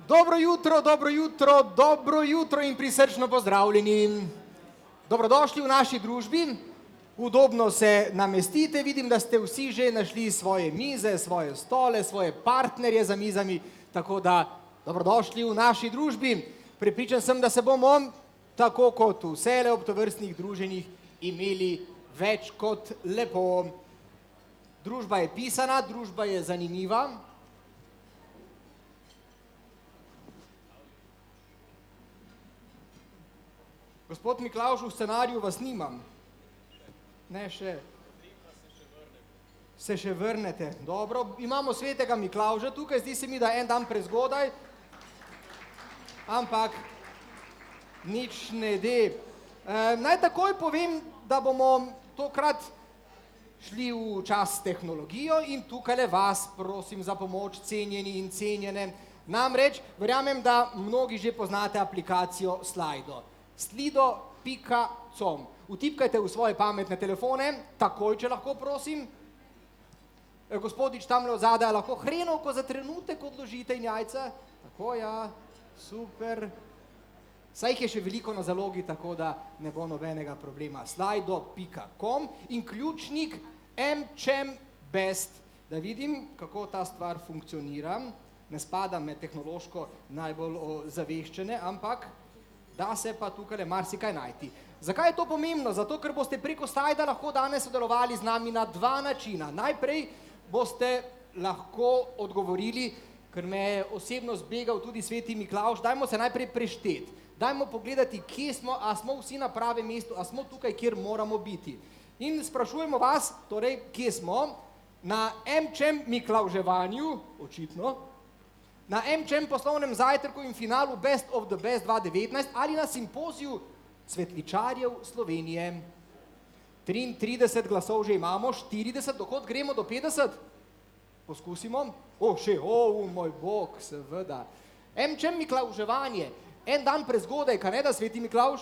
Dobro jutro in prisrčno pozdravljeni. Dobrodošli v naši družbi. Udobno se namestite, vidim, da ste vsi že našli svoje mize, svoje stole, svoje partnerje za mizami, tako da dobrodošli v naši družbi. Prepričan sem, da se bomo, tako kot vsele ob tovrstnih druženjih, imeli več kot lepo. Družba je pisana, družba je zanimiva. Gospod Miklavž, v scenariju vas nimam. Ne, še. Se še vrnete. Dobro, imamo svetega Miklavža tukaj, zdi se mi, da en dan prezgodaj, ampak nič ne de. Naj takoj povem, da bomo tokrat šli v čas s tehnologijo in tukaj vas prosim za pomoč, cenjeni in cenjene. Namreč, verjamem, da mnogi že poznate aplikacijo Slido. Slido.com. Vtipkajte v svoje pametne telefone, takoj, če lahko, prosim. Gospodič tamle od zadaj, lahko hrenovko za trenutek odložite in jajca. Tako, ja, super. Saj jih je še veliko na zalogi, tako da ne bo nobenega problema. Slido.com in ključnik MChemBest. Da vidim, kako ta stvar funkcionira. Ne spada med tehnološko najbolj zaveščene, ampak da se pa tukaj marsikaj najti. Zakaj je to pomembno? Zato, ker boste preko Slida lahko danes sodelovali z nami na dva načina. Najprej boste lahko odgovorili, ker me je osebno zbegal tudi sveti Miklavž, dajmo se najprej prešteti. Dajmo pogledati, kje smo, a smo vsi na pravem mestu, a smo tukaj, kjer moramo biti. In sprašujemo vas, torej, kje smo, na MChem Miklavževanju, očitno, na MChem poslovnem zajtrku in finalu Best of the Best 2019 ali na simpoziju cvetličarjev Slovenije. 33 glasov že imamo, 40, dokot gremo do 50? Poskusimo. Moj bog, seveda. MChem Miklavževanje. En dan prezgodaj, kaj ne da, sveti Miklavž?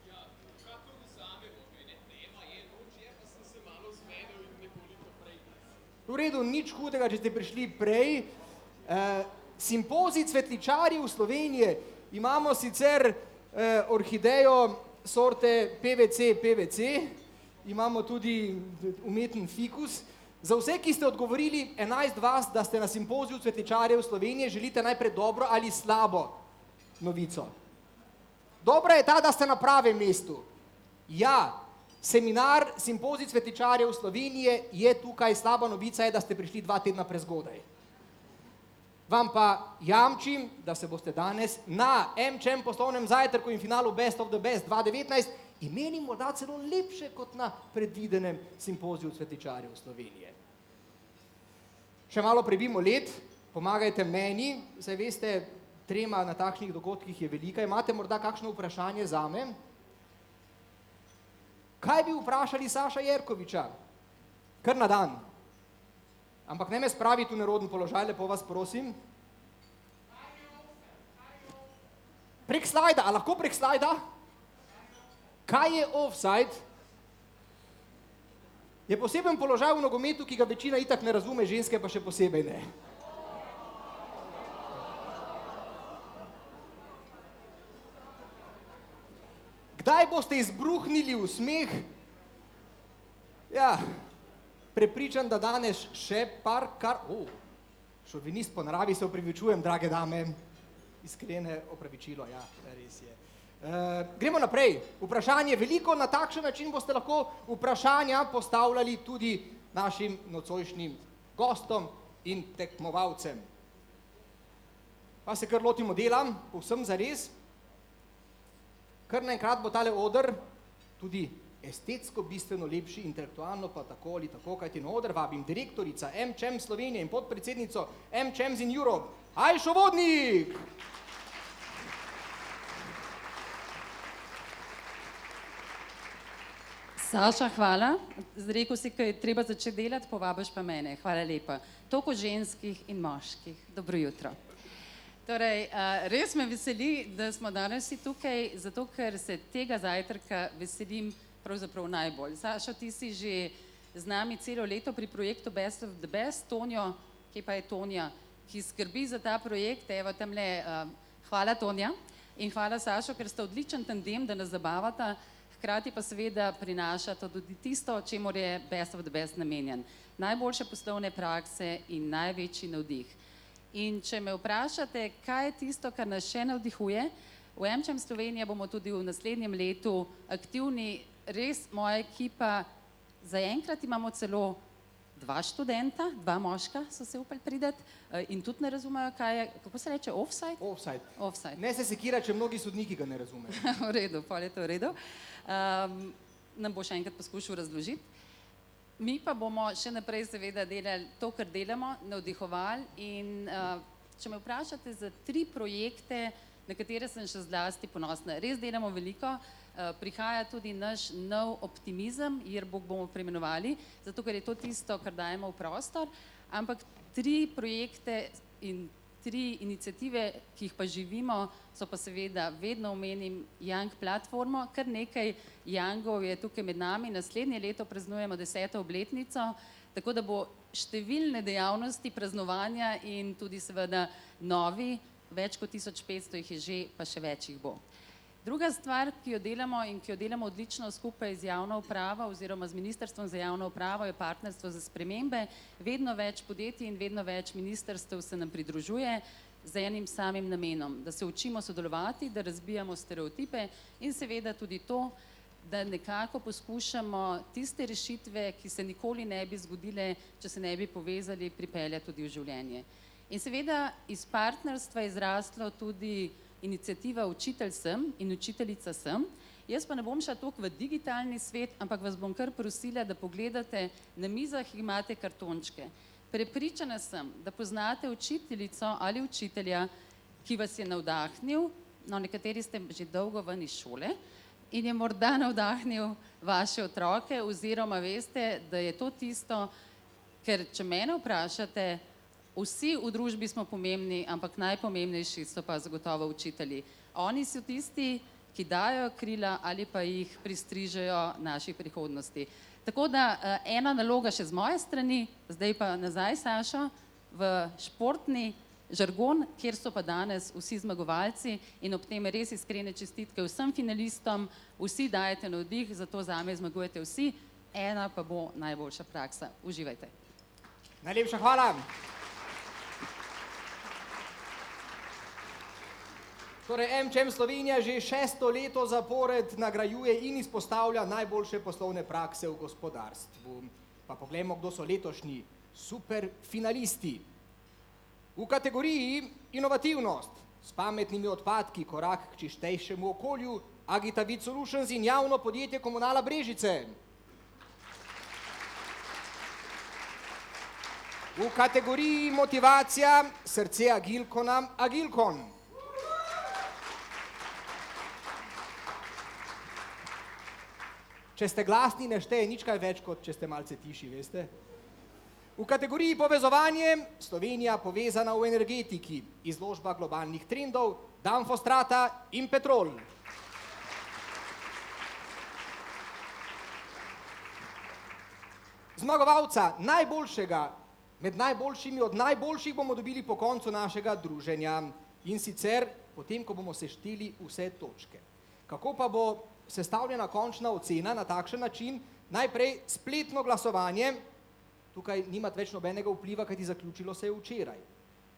Ja, kako vzamemo, tema je noč, je pa sem se malo zmedel in nekoliko prej. V redu, nič hudega, če ste prišli prej. Simpozij cvetličarjev Slovenije. Imamo sicer orhidejo sorte PVC, imamo tudi umeten fikus. Za vse, ki ste odgovorili 11 vas, da ste na simpoziju cvetličarjev Slovenije, želite najprej dobro ali slabo novico. Dobra je ta, da ste na pravem mestu. Ja, seminar simpozij cvetličarjev Slovenije je tukaj, slaba novica je, da ste prišli 2 tedna prezgodaj. Vam pa jamčim, da se boste danes na MChem poslovnem zajtrku in finalu Best of the Best 2019 imeli morda celo lepše kot na predvidenem simpoziju cvetličarjev Slovenije. Še malo prebimo led, pomagajte meni, saj veste, trema na takšnih dogodkih je velika. Imate morda kakšno vprašanje zame? Kaj bi vprašali Saša Jerkoviča? Kar na dan. Ampak ne me spraviti v neroden položaj, lepo vas prosim. Prek Slida, a lahko prek Slida? Kaj je offside? Je poseben položaj v nogometu, ki ga večina itak ne razume, ženske pa še posebej ne. Kdaj boste izbruhnili v smeh? Ja, prepričan, da danes še šovinist po naravi, se opravičujem, drage dame, iskrene opravičilo, ja, res je. Gremo naprej, vprašanje veliko, na takšen način boste lahko vprašanja postavljali tudi našim nocojšnjim gostom in tekmovalcem. Pa se kar lotimo dela, povsem zares. Kar naenkrat bo tale oder tudi estetsko bistveno lepši, intelektualno pa tako ali tako, kajti na oder vabim direktorica MChem Slovenije in podpredsednico MChems in Europe, Ajšo Vodnik! Saša, hvala. Rekel si, ko je treba začeti delati, povabiš pa mene. Hvala lepa. Toliko ženskih in moških. Dobro jutro. Torej, res me veseli, da smo danes tukaj, zato ker se tega zajtrka veselim pravzaprav najbolj. Saša, ti si že z nami celo leto pri projektu Best of the Best. Tonjo, kje pa je Tonja, ki skrbi za ta projekt, evo tamle, hvala Tonja in hvala Sašo, ker ste odličen tandem, da nas zabavata, hkrati pa seveda prinašata tudi tisto, čemur je Best of the Best namenjen. Najboljše poslovne prakse in največji navdih. In če me vprašate, kaj je tisto, kar nas še navdihuje, v AmCham Slovenija bomo tudi v naslednjem letu aktivni, res moja ekipa, zaenkrat imamo celo 2 študenta, 2 moška so se upali priti in tudi ne razumejo, kaj je, kako se reče, offside? Offside. Offside. Ne se sekira, če mnogi sodniki ga ne razumejo. V redu, pol je to v redu. Nam bo še enkrat poskušal razložiti. Mi pa bomo še naprej seveda delali to, kar delamo, navdihovali in če me vprašate za 3 projekte, na katere sem še zlasti ponosna. Res delamo veliko, prihaja tudi naš nov optimizem, Yearbook bomo preimenovali, zato ker je to tisto, kar dajemo v prostor, ampak 3 projekte in 3 iniciative, ki jih pa živimo, so pa seveda, vedno omenim Young platformo, kar nekaj Youngov je tukaj med nami, naslednje leto praznujemo 10. obletnico, tako da bo številne dejavnosti praznovanja in tudi seveda novi, več kot 1500 jih je že, pa še več jih bo. Druga stvar, ki jo delamo in ki jo delamo odlično skupaj z javno upravo oziroma z Ministrstvom za javno upravo, je partnerstvo za spremembe. Vedno več podjetij in vedno več ministrstev se nam pridružuje z enim samim namenom, da se učimo sodelovati, da razbijamo stereotipe in seveda tudi to, da nekako poskušamo tiste rešitve, ki se nikoli ne bi zgodile, če se ne bi povezali, pripeljati tudi v življenje. In seveda iz partnerstva je izraslo tudi iniciativa Učitelj sem in učiteljica sem. Jaz pa ne bom šla toliko v digitalni svet, ampak vas bom kar prosila, da pogledate, na mizah imate kartončke. Prepričana sem, da poznate učiteljico ali učitelja, ki vas je navdahnil, no nekateri ste že dolgo ven iz šole, in je morda navdahnil vaše otroke oziroma veste, da je to tisto, ker če mene vprašate, vsi v družbi smo pomembni, ampak najpomembnejši so pa zagotovo učitelji. Oni so tisti, ki dajo krila ali pa jih pristrižejo naši prihodnosti. Tako da ena naloga še z moje strani, zdaj pa nazaj Sašo, v športni žargon, kjer so pa danes vsi zmagovalci in ob tem res iskrene čestitke vsem finalistom, vsi dajete navdih, zato zame zmagujete vsi, ena pa bo najboljša praksa. Uživajte. Najlepša hvala. Torej, AmCham Slovenija že 6. leto zapored nagrajuje in izpostavlja najboljše poslovne prakse v gospodarstvu. Pa poglejmo, kdo so letošnji super finalisti. V kategoriji inovativnost s pametnimi odpadki, korak k čistejšemu okolju, Agitavit Solutions in javno podjetje Komunala Brežice. V kategoriji motivacija srce Agilkona, Agilkon. Če ste glasni, ne šteje nič kaj več, kot če ste malce tiši, veste. V kategoriji povezovanje Slovenija povezana v energetiki, izložba globalnih trendov, Danfostrata in Petrol. Zmagovalca najboljšega, med najboljšimi od najboljših bomo dobili po koncu našega druženja in sicer potem, ko bomo sešteli vse točke. Kako pa bo sestavljena končna ocena na takšen način? Najprej spletno glasovanje, tukaj nimate več nobenega vpliva, kajti zaključilo se je včeraj.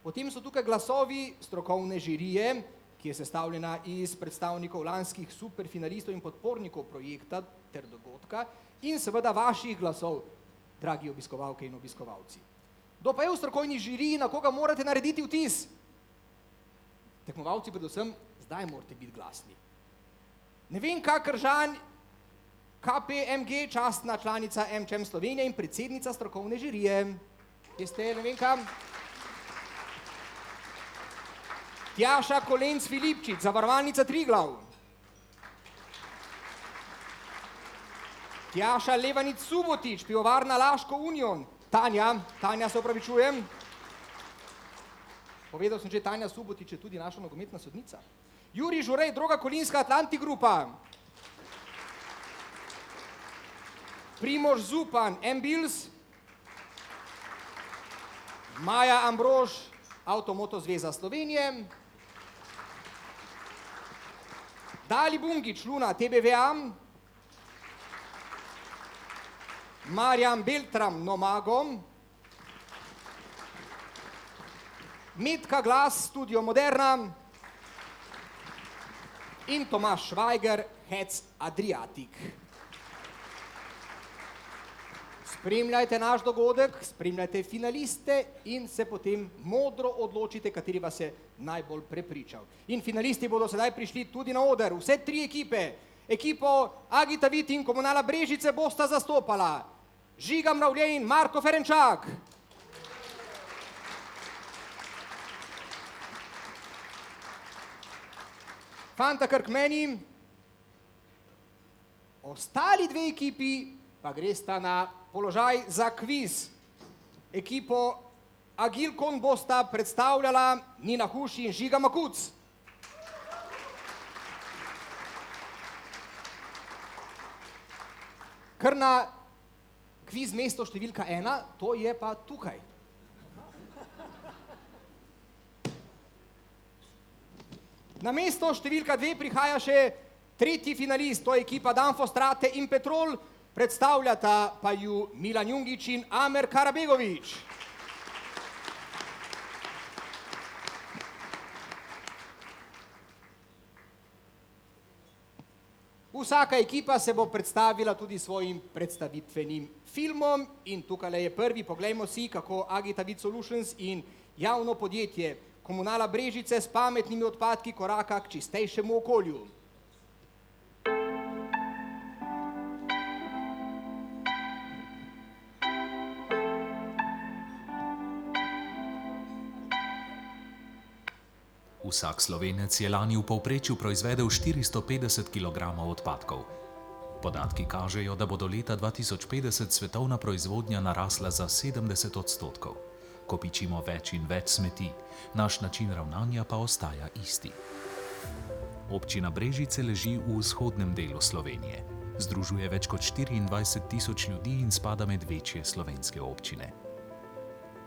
Potem so tukaj glasovi strokovne žirije, ki je sestavljena iz predstavnikov lanskih superfinalistov in podpornikov projekta ter dogodka in seveda vaših glasov, dragi obiskovalke in obiskovalci. Kdo pa je v strokovni žiriji, na koga morate narediti vtis? Tekmovalci predvsem, zdaj morate biti glasni. Nevenka Kržan, KPMG, častna članica AmCham Slovenija in predsednica strokovne žirije. Kje ste, Nevenka? Tjaša Kolenc Filipčič, zavarovalnica Triglav. Tjaša Levanic Subotič, pivovarna Laško Union. Tanja, se opravičujem. Povedal sem že, Tanja Subotič je tudi naša nogometna sodnica. Jurij Žurej, Droga Kolinska, Atlantik Grupa. Primož Zupan, Ambils. Maja Ambrož, Avtomoto zveza Slovenije, Dali Bungič, Luna, TBVA, Marjan Beltram, Nomago, Metka Glas, Studio Moderna in Tomaž Švajger, Hec Adriatic. Spremljajte naš dogodek, spremljajte finaliste in se potem modro odločite, kateri vas je najbolj prepričal. In finalisti bodo sedaj prišli tudi na oder. Vse tri ekipe, ekipo Agita Vit in Komunala Brežice bosta zastopala Žiga Mravlje in Marko Ferenčak. Fanta Krkmeni, ostali dve ekipi pa gresta na položaj za kviz. Ekipo Agilkon bosta predstavljala Nina Huš in Žiga Makuc. Kar na kviz mesto številka 1, to je pa tukaj. Na mesto številka 2 prihaja še tretji finalist, to je ekipa Danfo Strate in Petrol, predstavljata pa ju Milan Jungič in Amer Karabegovič. Vsaka ekipa se bo predstavila tudi svojim predstavitvenim filmom in tukaj je prvi, poglejmo si, kako Agita Vit Solutions in javno podjetje Komunala Brežice s pametnimi odpadki koraka k čistejšemu okolju. Vsak Slovenec je lani v povprečju proizvedel 450 kg odpadkov. Podatki kažejo, da bo do leta 2050 svetovna proizvodnja narasla za 70%. Kopičimo več in več smeti, naš način ravnanja pa ostaja isti. Občina Brežice leži v vzhodnem delu Slovenije. Združuje več kot 24.000 ljudi in spada med večje slovenske občine.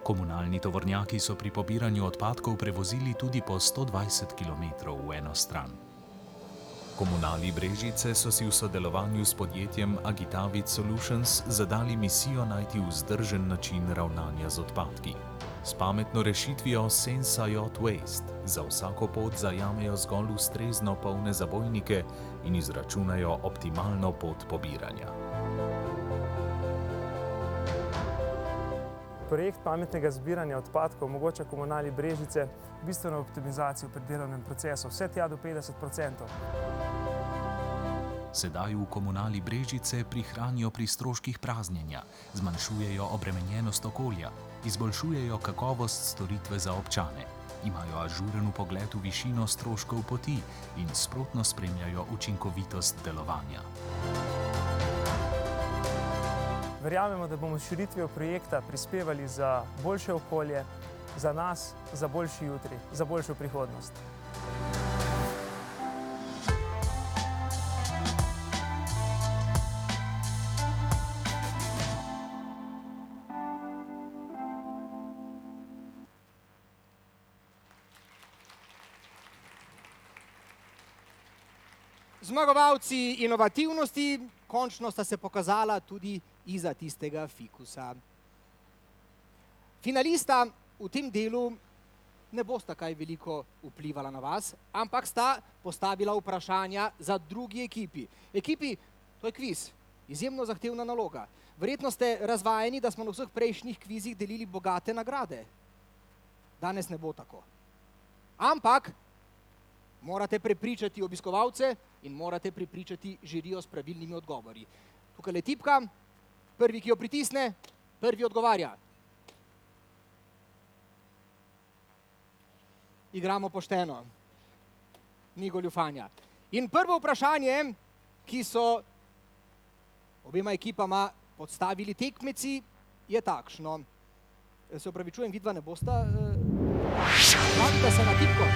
Komunalni tovornjaki so pri pobiranju odpadkov prevozili tudi po 120 km v eno stran. Komunali Brežice so si v sodelovanju s podjetjem Agita Vit Solutions zadali misijo najti vzdržen način ravnanja z odpadki. S pametno rešitvijo Sensa Yacht Waste za vsako pot zajamejo zgolj ustrezno polne zabojnike in izračunajo optimalno pot pobiranja. Projekt pametnega zbiranja odpadkov omogoča Komunali Brežice bistveno optimizacijo pri delovnem procesu, vse tja do 50%. Sedaj v Komunali Brežice prihranijo pri stroških praznjenja, zmanjšujejo obremenjenost okolja, izboljšujejo kakovost storitve za občane, imajo ažuren vpogled v višino stroškov poti in sprotno spremljajo učinkovitost delovanja. Verjamemo, da bomo s širitvijo projekta prispevali za boljše okolje, za nas, za boljši jutri, za boljšo prihodnost. Zmagovalci inovativnosti, končno sta se pokazala tudi izza tistega fikusa. Finalista v tem delu ne bosta kaj veliko vplivala na vas, ampak sta postavila vprašanja za drugi ekipi. Ekipi, to je kviz, izjemno zahtevna naloga. Verjetno ste razvajeni, da smo na vseh prejšnjih kvizih delili bogate nagrade. Danes ne bo tako. Ampak morate prepričati obiskovalce in morate prepričati žirijo s pravilnimi odgovori. Tukaj je tipka, prvi, ki jo pritisne, prvi odgovarja. Igramo pošteno, ni goljufanja. In prvo vprašanje, ki so obema ekipama podstavili tekmeci, je takšno. Se opravičujem, vidva ne bosta. Vladite se na tipko.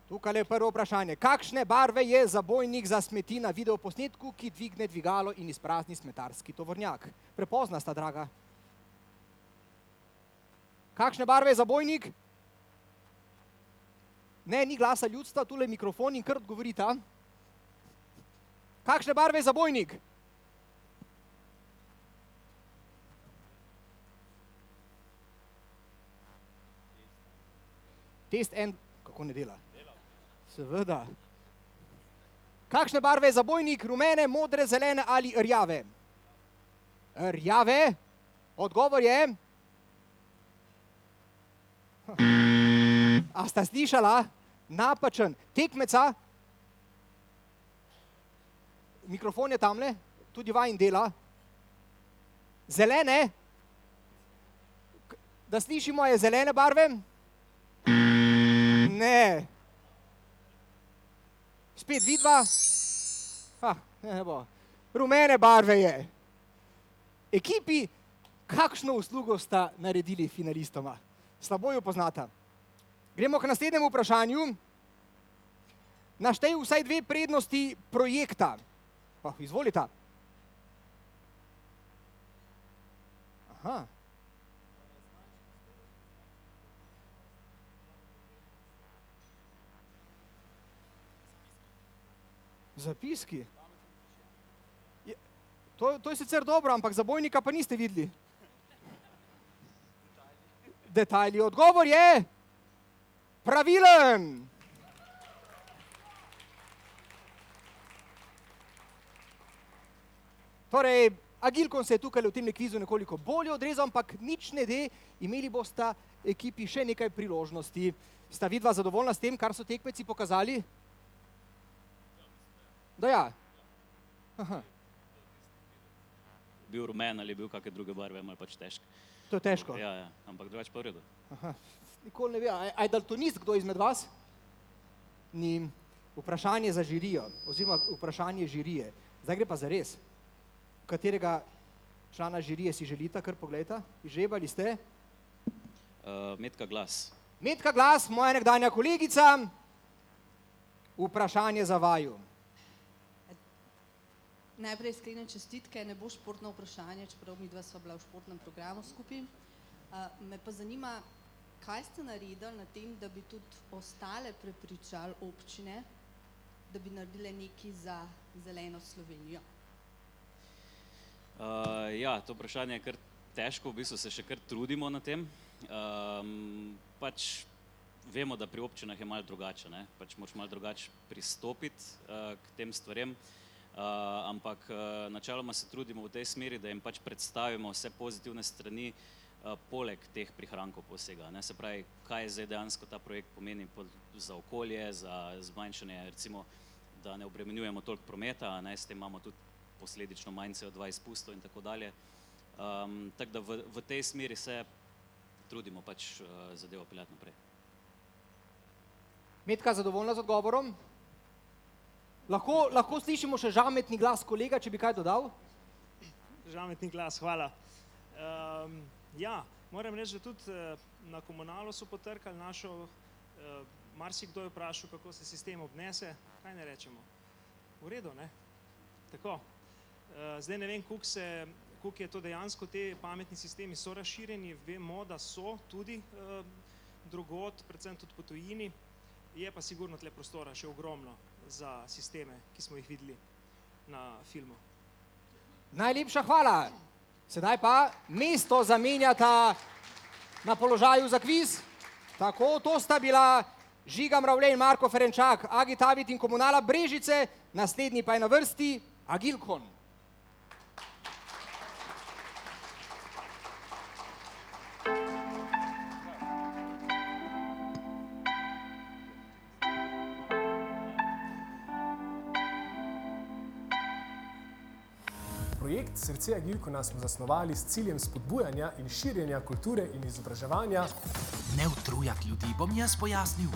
Tukaj je prvo vprašanje. Kakšne barve je zabojnik za smeti na videoposnetku, ki dvigne dvigalo in izprazni smetarski tovornjak? Prepozna sta, draga. Kakšne barve je zabojnik? Ne, ni glasa ljudstva, tule mikrofon in kar odgovorita. Kakšne barve je zabojnik? Test en, kako ne dela? Seveda. Kakšne barve je zabojnik? Rumene, modre, zelene ali rjave? Rjave? Odgovor je... A sta slišala? Napačen. Tekmeca? Mikrofon je tamle, tudi vajin dela. Zelene? Da slišimo, je zelene barve? Ne. Spet vidva? Ne bo. Rumene barve je. Ekipi, kakšno uslugo sta naredili finalistoma? Slabo jo poznata. Gremo k naslednjemu vprašanju. Naštej vsaj 2 prednosti projekta. Izvolita. Aha. Zapiski? To je sicer dobro, ampak zabojnika pa niste videli. Detajli. Odgovor je pravilen. Torej, Agilkon se je tukaj v tem kvizu nekoliko bolje odrezal, ampak nič ne de, imeli bosta ekipi še nekaj priložnosti. Sta vidva zadovoljna s tem, kar so tekmeci pokazali? Da ja. Aha. Bil rumen ali bil kakšne druge barve, malo pač težko. To je težko? Ja, ampak drugače pa v redu. Aha. Nikoli ne ve, a je daltonist kdo izmed vas? Ni. Vprašanje za žirijo, oziroma vprašanje žirije. Zdaj gre pa za res. Katerega člana žirije si želita, kar poglejta? Izžebali ste? Metka Glas. Metka Glas, moja nekdanja kolegica. Vprašanje za vaju. Najprej iskrene čestitke, ne bo športno vprašanje, čeprav midva sva bila v športnem programu skupaj. Me pa zanima, kaj ste naredili na tem, da bi tudi ostale prepričali občine, da bi naredile nekaj za zeleno Slovenijo? Ja, to vprašanje je kar težko, v bistvu se še kar trudimo na tem. Pač vemo, da pri občinah je malo drugače, ne? Pač moraš malo drugače pristopiti k tem stvarem. Ampak načeloma se trudimo v tej smeri, da jim pač predstavimo vse pozitivne strani poleg teh prihrankov posega. Se pravi, kaj zdaj dejansko ta projekt pomeni za okolje, za zmanjšanje, recimo, da ne obremenjujemo toliko prometa, s tem imamo tudi posledično manj CO2 izpustov in tako dalje. Tako da v tej smeri se trudimo pač zadevo peljati naprej. Metka, zadovoljna z odgovorom? Lahko slišimo še žametni glas kolega, če bi kaj dodal? Žametni glas, hvala. Ja, moram reči, da tudi na komunalu so potrkali našo, marsikdo je vprašal, kako se sistem obnese, kaj ne rečemo? V redu, ne? Tako. Zdaj ne vem, koliko je to dejansko, te pametni sistemi so razširjeni, vemo, da so tudi drugod, predvsem tudi po tujini, je pa sigurno tle prostora še ogromno za sisteme, ki smo jih videli na filmu. Najlepša hvala. Sedaj pa mesto zamenjata na položaju za kviz. Tako, to sta bila Žiga Mravlje in Marko Ferenčak, Agitavit in Komunala Brežice, naslednji pa je na vrsti Agilkon. Projekt Srce Agilkona smo zasnovali s ciljem spodbujanja in širjenja kulture in izobraževanja. Ne utrujak ljudi, bom jaz pojasnil.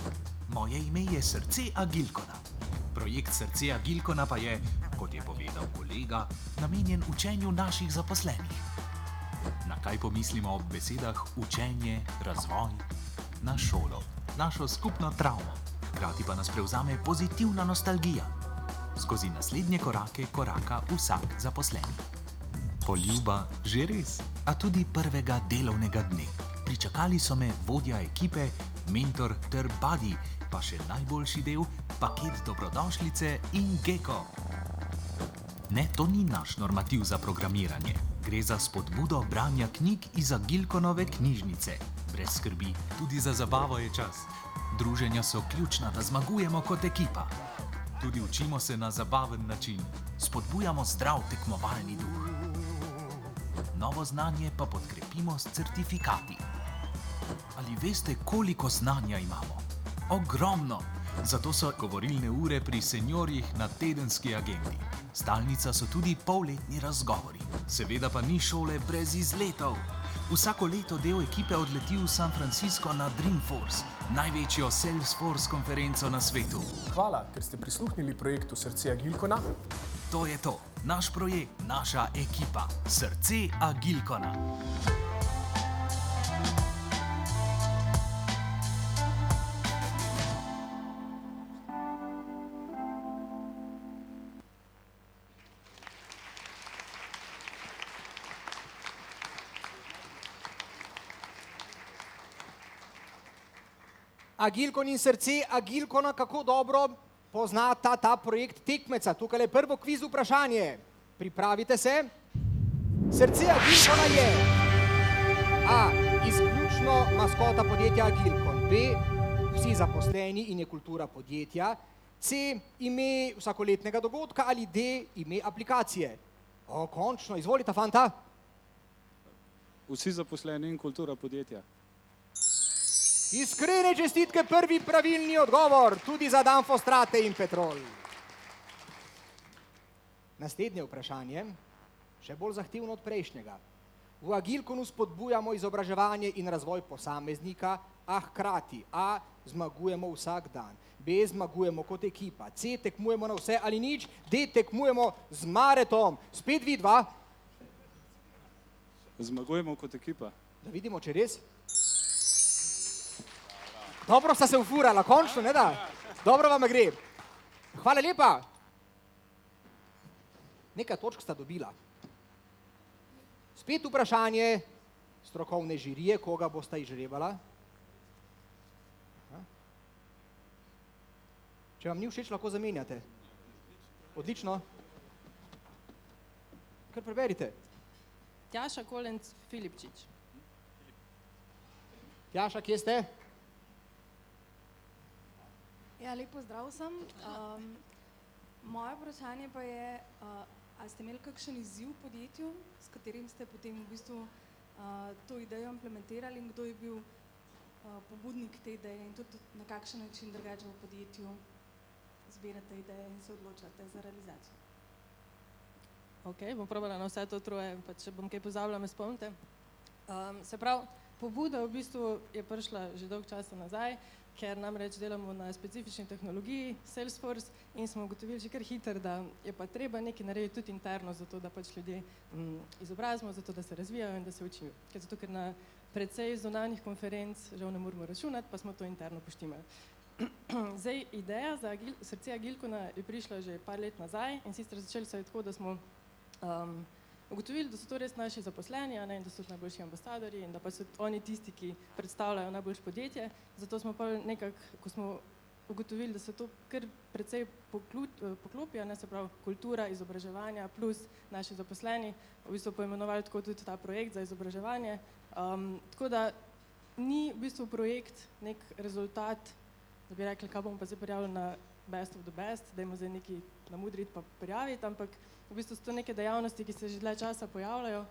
Moje ime je Srce Agilkona. Projekt Srce Agilkona pa je, kot je povedal kolega, namenjen učenju naših zaposlenih. Na kaj pomislimo ob besedah učenje, razvoj? Na šolo, našo skupno travmo. Hkrati pa nas prevzame pozitivna nostalgija. Skozi naslednje korake koraka vsak zaposleni. Poljuba že res, a tudi prvega delovnega dne. Pričakali so me vodja ekipe, mentor ter buddy, pa še najboljši del, paket dobrodošlice in gecko. Ne, to ni naš normativ za programiranje. Gre za spodbudo branja knjig iz Agilkonove knjižnice. Brez skrbi, tudi za zabavo je čas. Druženja so ključna, da zmagujemo kot ekipa. Tudi učimo se na zabaven način. Spodbujamo zdrav tekmovalni duh. Novo znanje pa podkrepimo s certifikati. Ali veste, koliko znanja imamo? Ogromno! Zato so govorilne ure pri seniorjih na tedenski agendi. Stalnica so tudi polletni razgovori. Seveda pa ni šole brez izletov. Vsako leto del ekipe odleti v San Francisco na Dreamforce, največjo Salesforce konferenco na svetu. Hvala, ker ste prisluhnili projektu Srce Agilkona. To je to, naš projekt, naša ekipa, Srce Agilkona. Agilkon in Srce Agilkona, kako dobro poznata ta projekt tekmeca. Tukaj je prvo kviz vprašanje. Pripravite se. Srce Agilkona je A. Izključno maskota podjetja Agilkon. B. Vsi zaposleni in je kultura podjetja. C. Ime vsakoletnega dogodka ali D. Ime aplikacije. O, končno, izvolite, fanta. Vsi zaposleni in kultura podjetja. Iskrene čestitke, prvi pravilni odgovor, tudi za Danfo Strate in Petrol. Naslednje vprašanje, še bolj zahtevno od prejšnjega. V Agilkonu spodbujamo izobraževanje in razvoj posameznika, a hkrati A. Zmagujemo vsak dan, B. Zmagujemo kot ekipa, C. Tekmujemo na vse ali nič, D. Tekmujemo z Maretom. Spet vi dva. Zmagujemo kot ekipa. Da vidimo, če res. Dobro sta se ufurala, končno, ne da? Dobro vam gre. Hvala lepa. Nekaj točk sta dobila. Spet vprašanje strokovne žirije, koga bosta izžrebala. Če vam ni všeč, lahko zamenjate. Odlično. Kar preberite. Tjaša Kolenc Filipčič. Tjaša, kje ste? Ja, lepo zdrav sem. Moje vprašanje pa je, ali ste imeli kakšen izziv v podjetju, s katerim ste potem v bistvu to idejo implementirali in kdo je bil pobudnik te ideje in tudi na kakšen način drugače v podjetju zbirate ideje in se odločate za realizacijo? Ok, bom probala na vse to troje, pa če bom kaj pozabila, me spomnite. Se pravi, pobuda v bistvu je prišla že dolg časa nazaj, ker namreč delamo na specifični tehnologiji Salesforce in smo ugotovili že kar hitro, da je pa treba nekaj narediti tudi interno, zato da pač ljudje izobrazimo, zato da se razvijajo in da se učijo. Zato, ker na precej zunanjih konferenc žal ne moramo računati, pa smo to interno poštimali. Zdaj, ideja za Srce Agilkona je prišla že par let nazaj in sicer začeli so je tako, da smo ugotovili, da so to res naši zaposleni, in da so najboljši ambasadori in da pa so oni tisti, ki predstavljajo najboljše podjetje. Zato smo pa nekako, ko smo ugotovili, da se to kar precej poklopi, se pravi kultura izobraževanja plus naši zaposleni, v bistvu poimenovali tako tudi ta projekt za izobraževanje. Tako da ni v bistvu projekt nek rezultat, da bi rekli, kaj bomo pa zdaj prijavili na best of the best, dajmo zdaj nekaj namudriti pa prijaviti, ampak v bistvu so to neke dejavnosti, ki se že dlje časa pojavljajo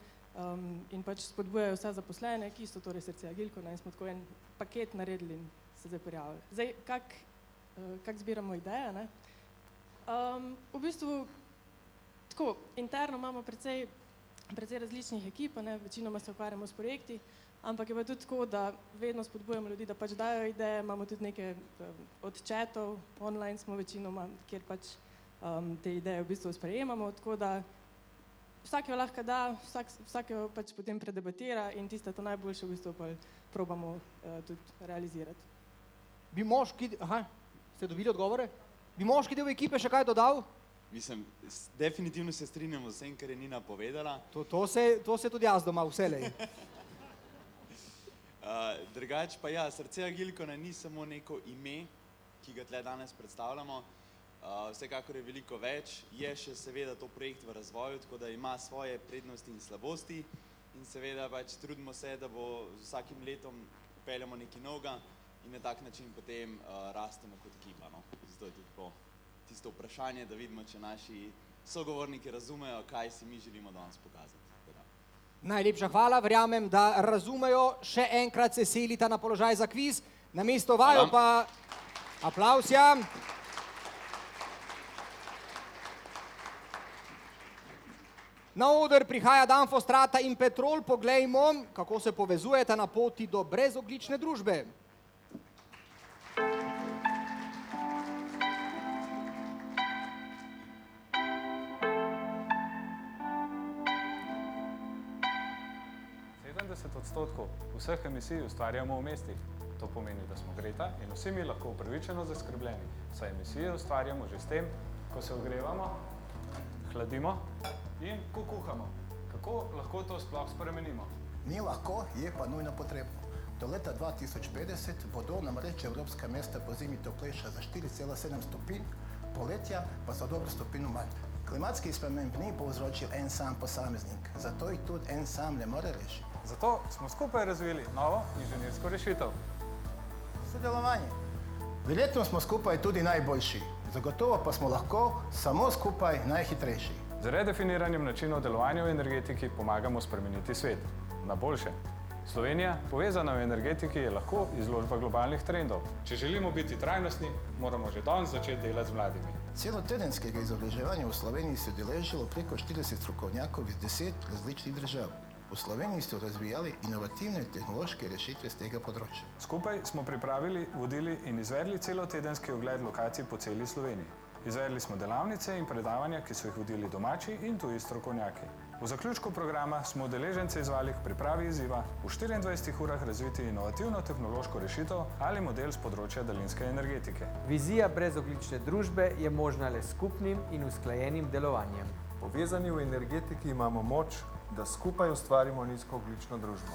in pač spodbujajo vse zaposlene, ki so torej Srce Agilkona in smo tako en paket naredili in se zdaj prijavili. Zdaj, kak zbiramo ideje, ne? V bistvu tako, interno imamo precej različnih ekip, večinoma se ukvarjamo s projekti, ampak je pa tudi tako, da vedno spodbujamo ljudi, da pač dajo ideje, imamo tudi nekaj od chatov, online smo večinoma, kjer pač te ideje v bistvu sprejemamo, tako da vsak jo lahko da, vsak jo pač potem predebatira in tiste to najboljše v bistvu pa probamo tudi realizirati. Bi moški, ste dobili odgovore? Bi moški del ekipe še kaj dodal? Mislim, definitivno se strinjamo z vsem, kar je Nina povedala. To se tudi jaz doma vselej. Drugače pa ja, Srce Agilkona ni samo neko ime, ki ga tle danes predstavljamo. Vsekakor je veliko več, je še seveda to projekt v razvoju, tako da ima svoje prednosti in slabosti in seveda pač trudimo se, da bo z vsakim letom peljamo nekaj novega in na tak način potem rastemo kot ekipa. No. Zato je tudi po tisto vprašanje, da vidimo, če naši sogovorniki razumejo, kaj si mi želimo danes pokazati. Najlepša hvala, verjamem, da razumejo. Še enkrat se selita na položaj za kviz. Namesto vaju pa aplavz, ja. Na oder prihaja Danfo Strata in Petrol. Poglejmo, kako se povezujeta na poti do brezogljične družbe. Odstotkov vseh emisij ustvarjamo v mestih. To pomeni, da smo Greta in vsi mi lahko upravičeno zaskrbljeni, saj emisije ustvarjamo že s tem, ko se ogrevamo, hladimo in ko kuhamo. Kako lahko to sploh spremenimo? Ni lahko, je pa nujno potrebno. Do leta 2050 bodo namreč evropska mesta pozimi toplejša za 4,7 stopinj, poletja pa za dobro stopinjo manj. Klimatskih sprememb ni povzročil en sam posameznik, zato jih tudi en sam ne more rešiti. Zato smo skupaj razvili novo inženirsko rešitev. Sodelovanje. Verjetno smo skupaj tudi najboljši, zagotovo pa smo lahko samo skupaj najhitrejši. Z redefiniranjem načinov delovanja v energetiki pomagamo spremeniti svet na boljše. Slovenija, povezana v energetiki, je lahko izložba globalnih trendov. Če želimo biti trajnostni, moramo že danes začeti delati z mladimi. Celotedenskega izobraževanja v Sloveniji se udeležilo preko 40 strokovnjakov iz 10 različnih držav. V Sloveniji so razvijali inovativne tehnološke rešitve z tega področja. Skupaj smo pripravili, vodili in izvedli celotedenski ogled lokacij po celi Sloveniji. Izvedli smo delavnice in predavanja, ki so jih vodili domači in tuji strokovnjaki. V zaključku programa smo udeležence izvali k pripravi izziva v 24 urah razviti inovativno tehnološko rešitev ali model z področja daljinske energetike. Vizija brezogljične družbe je možna le s skupnim in usklajenim delovanjem. Povezani v energetiki imamo moč, da skupaj ustvarimo nizkoogljično družbo.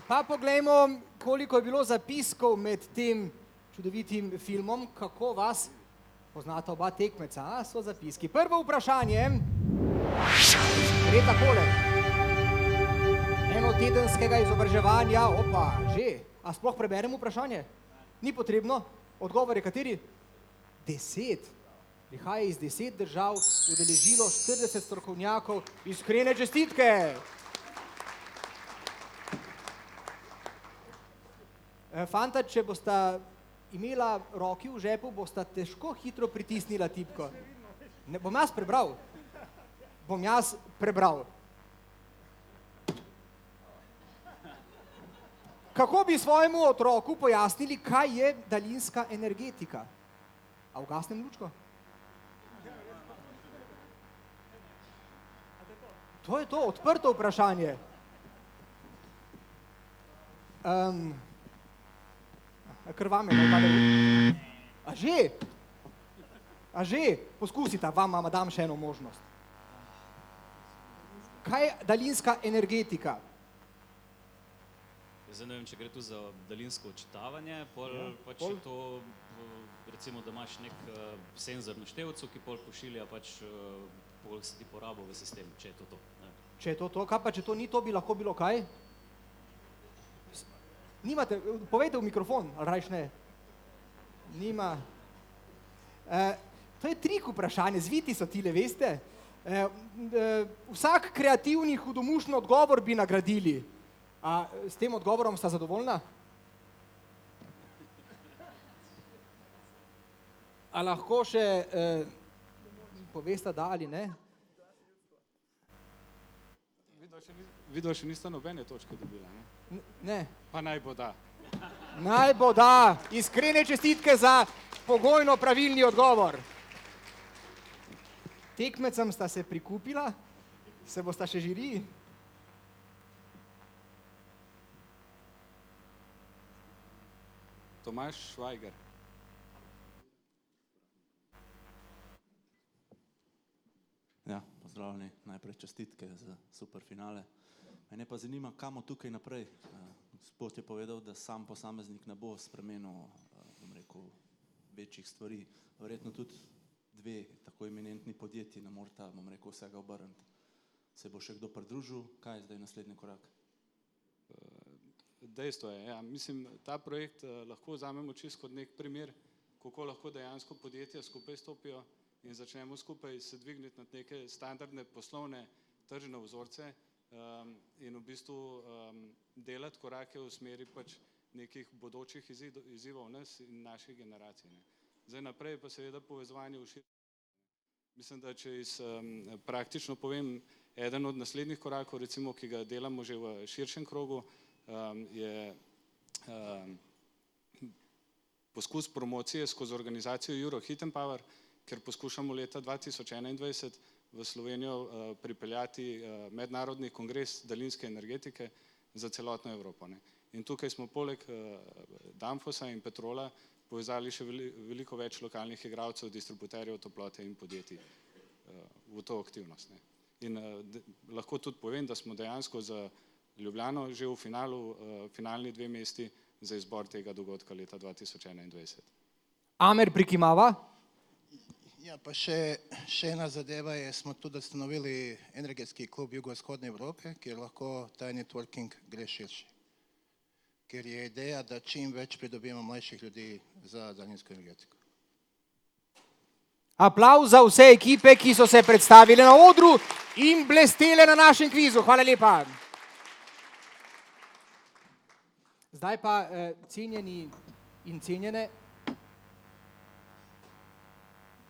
Pa poglejmo, koliko je bilo zapiskov med tem čudovitim filmom, kako vas poznata oba tekmeca, so zapiski. Prvo vprašanje gre takole. Enotedenskega izobraževanja, že. A sploh preberem vprašanje? Ni potrebno. Odgovor je kateri? 10. Prihaja iz 10 držav, udeležilo 40 strokovnjakov. Iskrene čestitke. Fanta, če bosta imela roki v žepu, bosta težko hitro pritisnila tipko. Bom jaz prebral. Kako bi svojemu otroku pojasnili, kaj je daljinska energetika? A ugasnem lučko? To je to, odprto vprašanje. Kar vame, A že? Poskusite, vam dam še eno možnost. Kaj je daljinska energetika? Zdaj ne vem, če gre tu za daljinsko odčitavanje, pač je to, recimo, da imaš nek senzor na števcu, ki pol pošilja pač pol se ti porabo v sistem, če je to to. Če je to to, kaj pa če to ni to, bi lahko bilo kaj? Nimate, povejte v mikrofon, ali rajš ne? Nima. To je trik vprašanje, zviti so tile, veste? Vsak kreativni hudomušen odgovor bi nagradili. A s tem odgovorom sta zadovoljna? A lahko še povesta da ali ne? Vidva še nista nobene točke dobila, ne? Ne. Pa naj bo da. Naj bo da. Iskrene čestitke za pogojno pravilni odgovor. Tekmecem sta se prikupila, se bosta še žiri. Tomaž Švajger. Ja, pozdravljeni, najprej čestitke za super finale. Mene pa zanima, kamo tukaj naprej. Gospod je povedal, da sam posameznik ne bo spremenil, bom rekel, večjih stvari. Verjetno tudi dve tako eminentni podjetji ne morata, bom rekel, vsega obrniti. Se bo še kdo pridružil? Kaj je zdaj naslednji korak? Dejstvo je, ja, mislim, ta projekt lahko vzamemo čisto kot nek primer, kako lahko dejansko podjetja skupaj stopijo in začnemo skupaj se dvigniti nad neke standardne poslovne tržne vzorce in v bistvu delati korake v smeri pač nekih bodočih izzivov nas in naših generacij. Zdaj naprej pa seveda povezovanje v širšem. Mislim, da če praktično povem, eden od naslednjih korakov, recimo, ki ga delamo že v širšem krogu, je poskus promocije skozi organizacijo Euro Heat and Power, ker poskušamo leta 2021 v Slovenijo pripeljati mednarodni kongres daljinske energetike za celotno Evropo. In tukaj smo poleg Danfosa in Petrola povezali še veliko več lokalnih igralcev, distributerjev toplote in podjetij v to aktivnost. In lahko tudi povem, da smo dejansko za Ljubljano že v finalu, finalni 2 mesti za izbor tega dogodka leta 2021. Amer prikimava. Ja, pa še ena zadeva je, smo tudi ustanovili energetski klub Jugovzhodne Evrope, kjer lahko ta networking gre širši. Ker je ideja, da čim več pridobimo mlajših ljudi za daljinsko energetiko. Aplavz za vse ekipe, ki so se predstavile na odru in blestele na našem kvizu. Hvala lepa. Zdaj pa cenjeni in cenjene,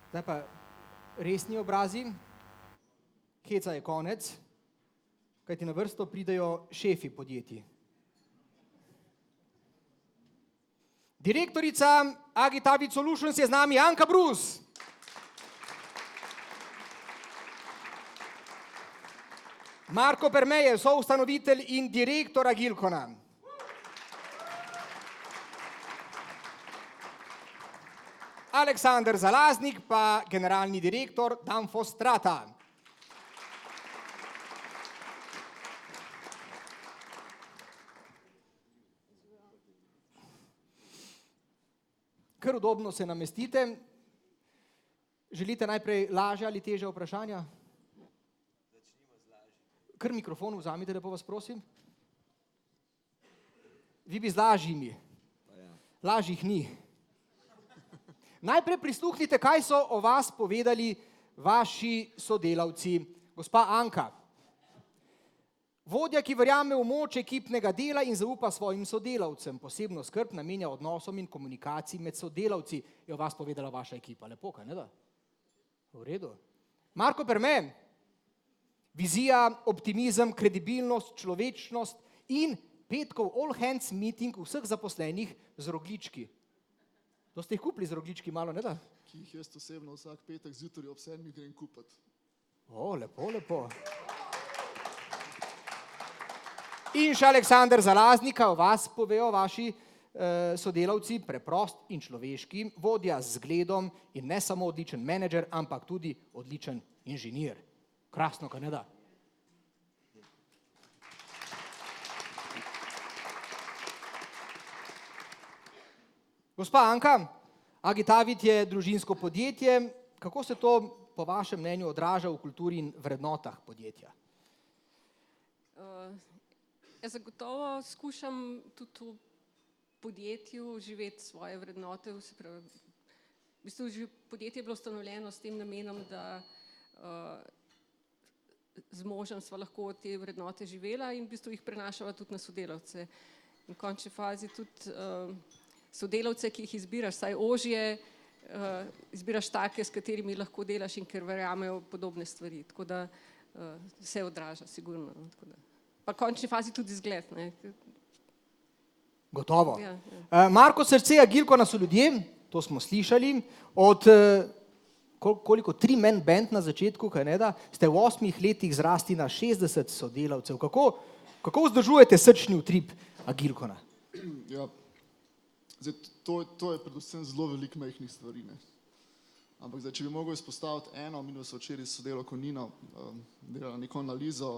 zdaj pa resni obrazi, heca je konec, kajti na vrsto pridejo šefi podjetij. Direktorica Agitavit Solutions je z nami Anka Brus. Marko Permeje, soustanovitelj in direktor Agilkona. Aleksandar Zalaznik pa generalni direktor Danfoss Strata. Kar udobno se namestite. Želite najprej lažja ali težja vprašanja? Kar mikrofon vzamite, lepo vas prosim. Vi bi z lažjimi. Lažjih ni. Najprej prisluhnite, kaj so o vas povedali vaši sodelavci. Gospa Anka, vodja, ki verjame v moč ekipnega dela in zaupa svojim sodelavcem. Posebno skrb namenja odnosom in komunikaciji med sodelavci. Je o vas povedala vaša ekipa. Lepo, kaj ne da? V redu. Marko Perme, vizija, optimizem, kredibilnost, človečnost in petkov all hands meeting vseh zaposlenih z rogljički. To ste jih kupili z rogljički malo, ne da? Ki jih jaz osebno vsak petek zjutraj ob 7 grem kupati. O, lepo, lepo. In še Aleksandar Zalaznika, o vas povejo vaši sodelavci, preprost in človeški, vodja z zgledom in ne samo odličen menedžer, ampak tudi odličen inženir. Krasno, kaj ne da? Gospa Anka, Agitavit je družinsko podjetje. Kako se to po vašem mnenju odraža v kulturi in vrednotah podjetja? Jaz zagotovo skušam tudi v podjetju živeti svoje vrednote. V bistvu podjetje je bilo ustanovljeno s tem namenom, da z možem sva lahko te vrednote živela in v bistvu jih prenašava tudi na sodelavce. In v končni fazi tudi sodelavce, ki jih izbiraš, saj ožje, izbiraš take, s katerimi lahko delaš in ker verjamejo podobne stvari. Tako da se odraža, sigurno. Pa v končni fazi tudi izgled. Gotovo. Marko, srce Agilkona so ljudje, to smo slišali, od koliko 3-man band na začetku, kaj ne da, ste v 8 letih zrasti na 60 sodelavcev. Kako vzdržujete srčni utrip Agilkona? Ja, Zdaj, to je predvsem zelo veliko majhnih stvari. Ne. Ampak zdaj, če bi mogel izpostaviti eno, mi smo včeraj s sodelavko Nino delali neko analizo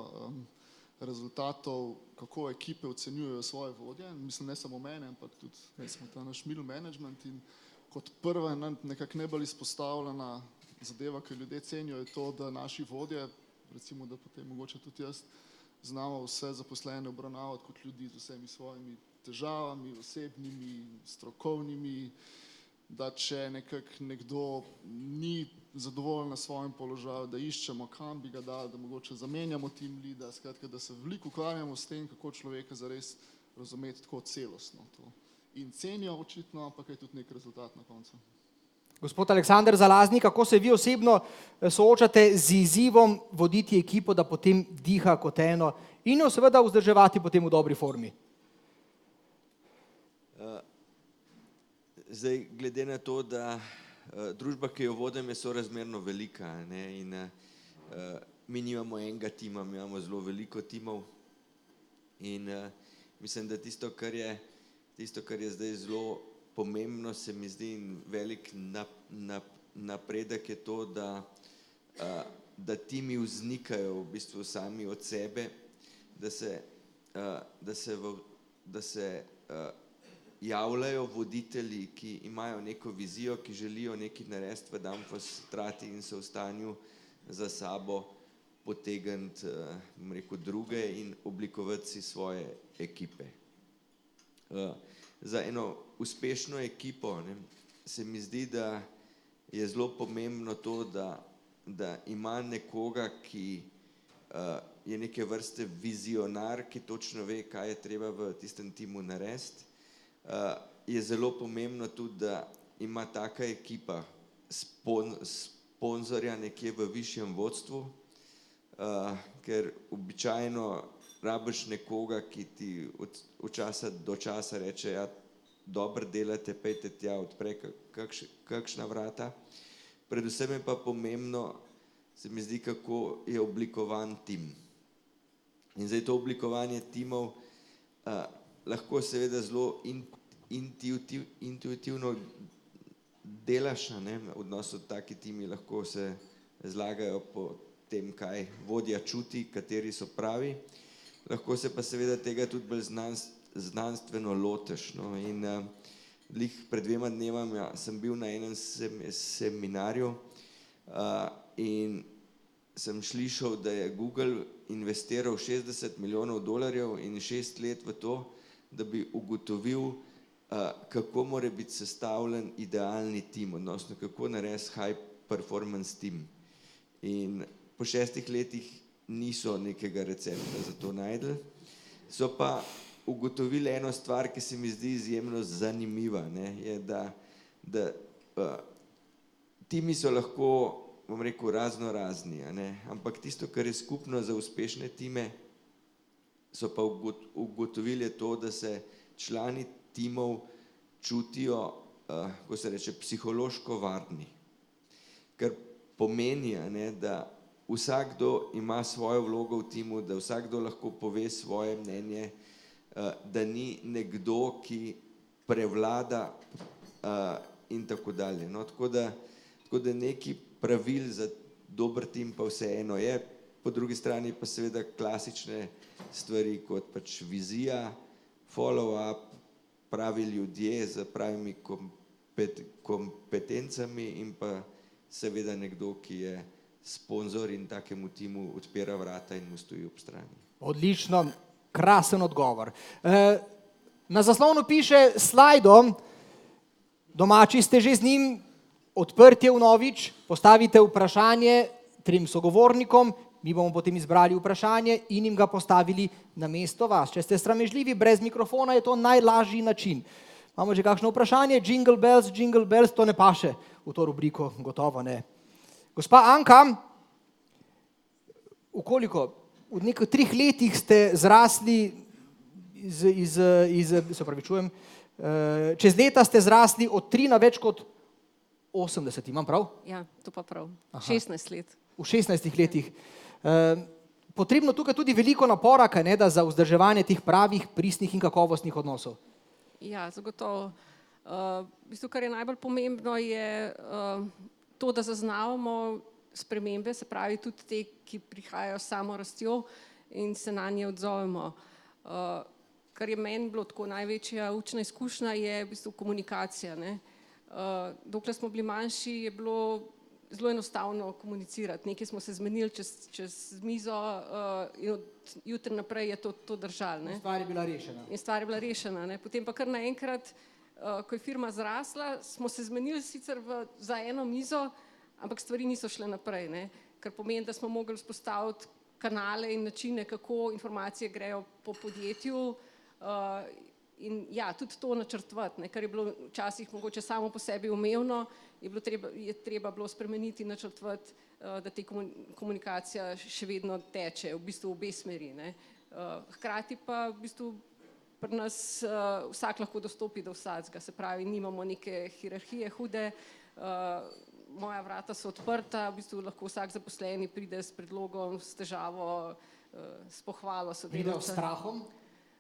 rezultatov, kako ekipe ocenjujejo svoje vodje. Mislim, ne samo mene, ampak tudi smo ta naš middle management in kot prva nekako najbolj izpostavljena zadeva, ki ljudje cenijo, je to, da naši vodje, recimo, da potem mogoče tudi jaz, znamo vse zaposlene obravnavati kot ljudi z vsemi svojimi težavami, osebnimi, strokovnimi, da če nekdo ni zadovoljen na svojem položaju, da iščemo, kam bi ga dali, da mogoče zamenjamo team leada, skratka, da se veliko ukvarjamo s tem, kako človeka zares razumeti tako celostno. To. In cenijo očitno, ampak je tudi nek rezultat na koncu. Gospod Aleksander Zalaznik, kako se vi osebno soočate z izzivom voditi ekipo, da potem diha kot eno in jo seveda vzdrževati potem v dobri formi? Zdaj, glede na to, da družba, ki jo vodim, je sorazmerno velika, ne, in mi nimamo enega tima, mi imamo zelo veliko timov in mislim, da tisto, kar je zdaj zelo pomembno, se mi zdi in velik napredek je to, da timi vznikajo v bistvu sami od sebe, da se javljajo voditelji, ki imajo neko vizijo, ki želijo nekaj narediti v Danfoss trati in so v stanju za sabo potegniti, bom rekel, druge in oblikovati si svoje ekipe. Za eno uspešno ekipo, ne, se mi zdi, da je zelo pomembno to, da ima nekoga, ki je neke vrste vizionar, ki točno ve, kaj je treba v tistem timu narediti. Je zelo pomembno tudi, da ima taka ekipa sponzorja nekje v višjem vodstvu, ker običajno rabiš nekoga, ki ti od časa do časa reče, ja, dobro delate, pejte tja, odpre kakšna vrata. Predvsem je pa pomembno, se mi zdi, kako je oblikovan tim. In zdaj to oblikovanje timov lahko seveda zelo intuitivno delaš, ne, v odnosu taki timi lahko se zlagajo po tem, kaj vodja čuti, kateri so pravi, lahko se pa seveda tega tudi bolj znanstveno loteš. No, in pred 2 dnevoma sem bil na enem seminarju in sem slišal, da je Google investiral $60 milijonov in 6 let v to, da bi ugotovil, kako mora biti sestavljen idealni tim, odnosno kako narediti high performance team. In po 6 letih niso nekega recepta za to našli, so pa ugotovili eno stvar, ki se mi zdi izjemno zanimiva, ne, je, da timi so lahko, bom rekel, razno razni, ne, ampak tisto, kar je skupno za uspešne time, so pa ugotovili to, da se člani timov čutijo, ko se reče, psihološko varni. Kar pomeni, ne, da vsakdo ima svojo vlogo v timu, da vsakdo lahko pove svoje mnenje, da ni nekdo, ki prevlada in tako dalje. No, tako da neki pravil za dober tim pa vseeno je, po drugi strani pa seveda klasične stvari, kot pač vizija, follow-up, pravi ljudje z pravimi kompetencami in pa seveda nekdo, ki je sponzor in takemu timu odpira vrata in mu stoji ob strani. Odlično, krasen odgovor. Na zaslonu piše Slajdo, domači ste že z njim, odprtje vnovič, postavite vprašanje 3 sogovornikom, mi bomo potem izbrali vprašanje in jim ga postavili na mesto vas. Če ste sramežljivi, brez mikrofona je to najlažji način. Imamo že kakšno vprašanje? Jingle bells, to ne paše v to rubriko, gotovo ne. Gospa Anka, v koliko? V nekaj 3 letih ste zrasli čez leta ste zrasli od 3 na več kot 80, imam prav? Ja, to pa prav. 16 let. V 16 letih. Potrebno tukaj tudi veliko napora, kaj ne, da za vzdrževanje teh pravih, pristnih in kakovostnih odnosov. Ja, zagotovo. V bistvu, kar je najbolj pomembno, je to, da zaznavamo spremembe, se pravi tudi te, ki prihajajo s samo rastjo in se na nje odzovemo. Kar je meni bilo tako največja učna izkušnja, je v bistvu komunikacija, ne. Dokler smo bili manjši, je bilo zelo enostavno komunicirati. Nekaj smo se zmenili čez mizo in od jutri naprej je to držalo, ne. In stvar je bila rešena. In stvar je bila rešena, ne. Potem pa kar naenkrat, ko je firma zrasla, smo se zmenili sicer za eno mizo, ampak stvari niso šle naprej, ne. Kar pomeni, da smo mogli vzpostaviti kanale in načine, kako informacije grejo po podjetju, in ja, tudi to načrtovati, ne, kar je bilo včasih mogoče samo po sebi umevno, je treba bilo spremeniti in načrtovati, da te komunikacija še vedno teče, v bistvu v obe smeri, ne. Hkrati pa v bistvu pri nas vsak lahko dostopi do vsakega, se pravi, nimamo neke hierarhije hude, moja vrata so odprta, v bistvu lahko vsak zaposleni pride s predlogom, s težavo, s pohvalo sodelavca. Pride s strahom?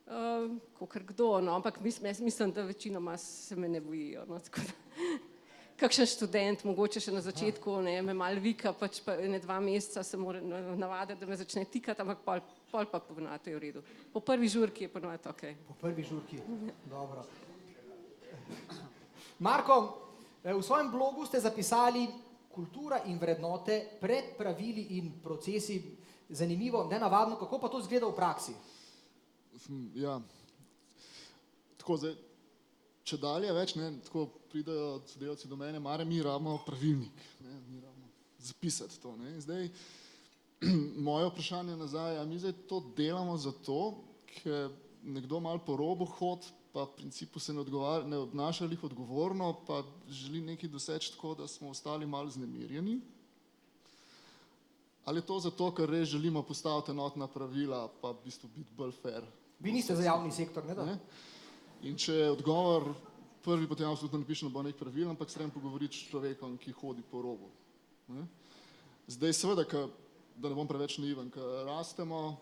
Kakor kdo, no, ampak mislim, da večinoma se me ne bojijo, no, tako da. Kakšen študent, mogoče še na začetku, ne, me malo vika, pač pa 2 meseca se mora navaditi, da me začne tikati, ampak pol pa ponavadi je v redu. Po prvi žurki je ponavadi okej. Po prvi žurki, dobro. Marko, v svojem blogu ste zapisali kultura in vrednote pred pravili in procesi. Zanimivo, nenavadno, kako pa to izgleda v praksi? Ja, tako zdaj, če dalje več, ne, tako pridejo sodelavci do mene, Mare, mi rabimo pravilnik, ne, mi rabimo zapisati to, ne, zdaj, moje vprašanje nazaj, a mi zdaj to delamo zato, ker nekdo malo po robu hodi, pa v principu se ne obnaša lih odgovorno, pa želi nekaj doseči tako, da smo ostali malo znemirjeni, ali je to zato, ker res želimo postaviti enotna pravila, pa v bistvu biti bolj fair? Vi niste za javni sektor, ne da? Ne? In če je odgovor prvi, potem absolutno ne piše, da bo nek pravil, ampak se treba pogovoriti s človekom, ki hodi po robu. Ne? Zdaj seveda, da ne bom preveč naiven, ker rastemo,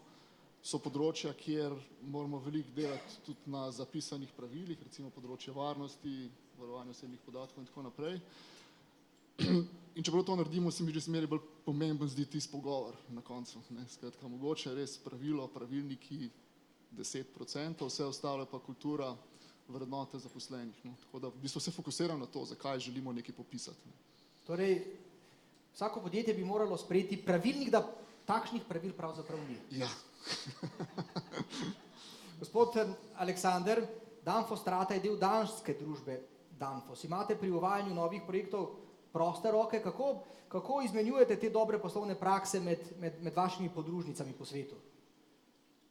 so področja, kjer moramo veliko delati tudi na zapisanih pravilih, recimo področje varnosti, varovanja osebnih podatkov in tako naprej. In čeprav to naredimo, se mi že smeri bolj pomemben zdi tisti pogovor na koncu. Ne? Skratka, mogoče res pravilo, pravilniki 10%, vse ostalo pa kultura, vrednote zaposlenih. No? Tako da v bistvu se fokusiram na to, zakaj želimo nekaj popisati. Ne? Torej, vsako podjetje bi moralo sprejeti pravilnik, da takšnih pravil pravzaprav ni. Ja. Gospod Aleksander, Danfoss Strata je del danske družbe Danfoss. Imate pri uvajanju novih projektov proste roke, kako izmenjujete te dobre poslovne prakse med vašimi podružnicami po svetu?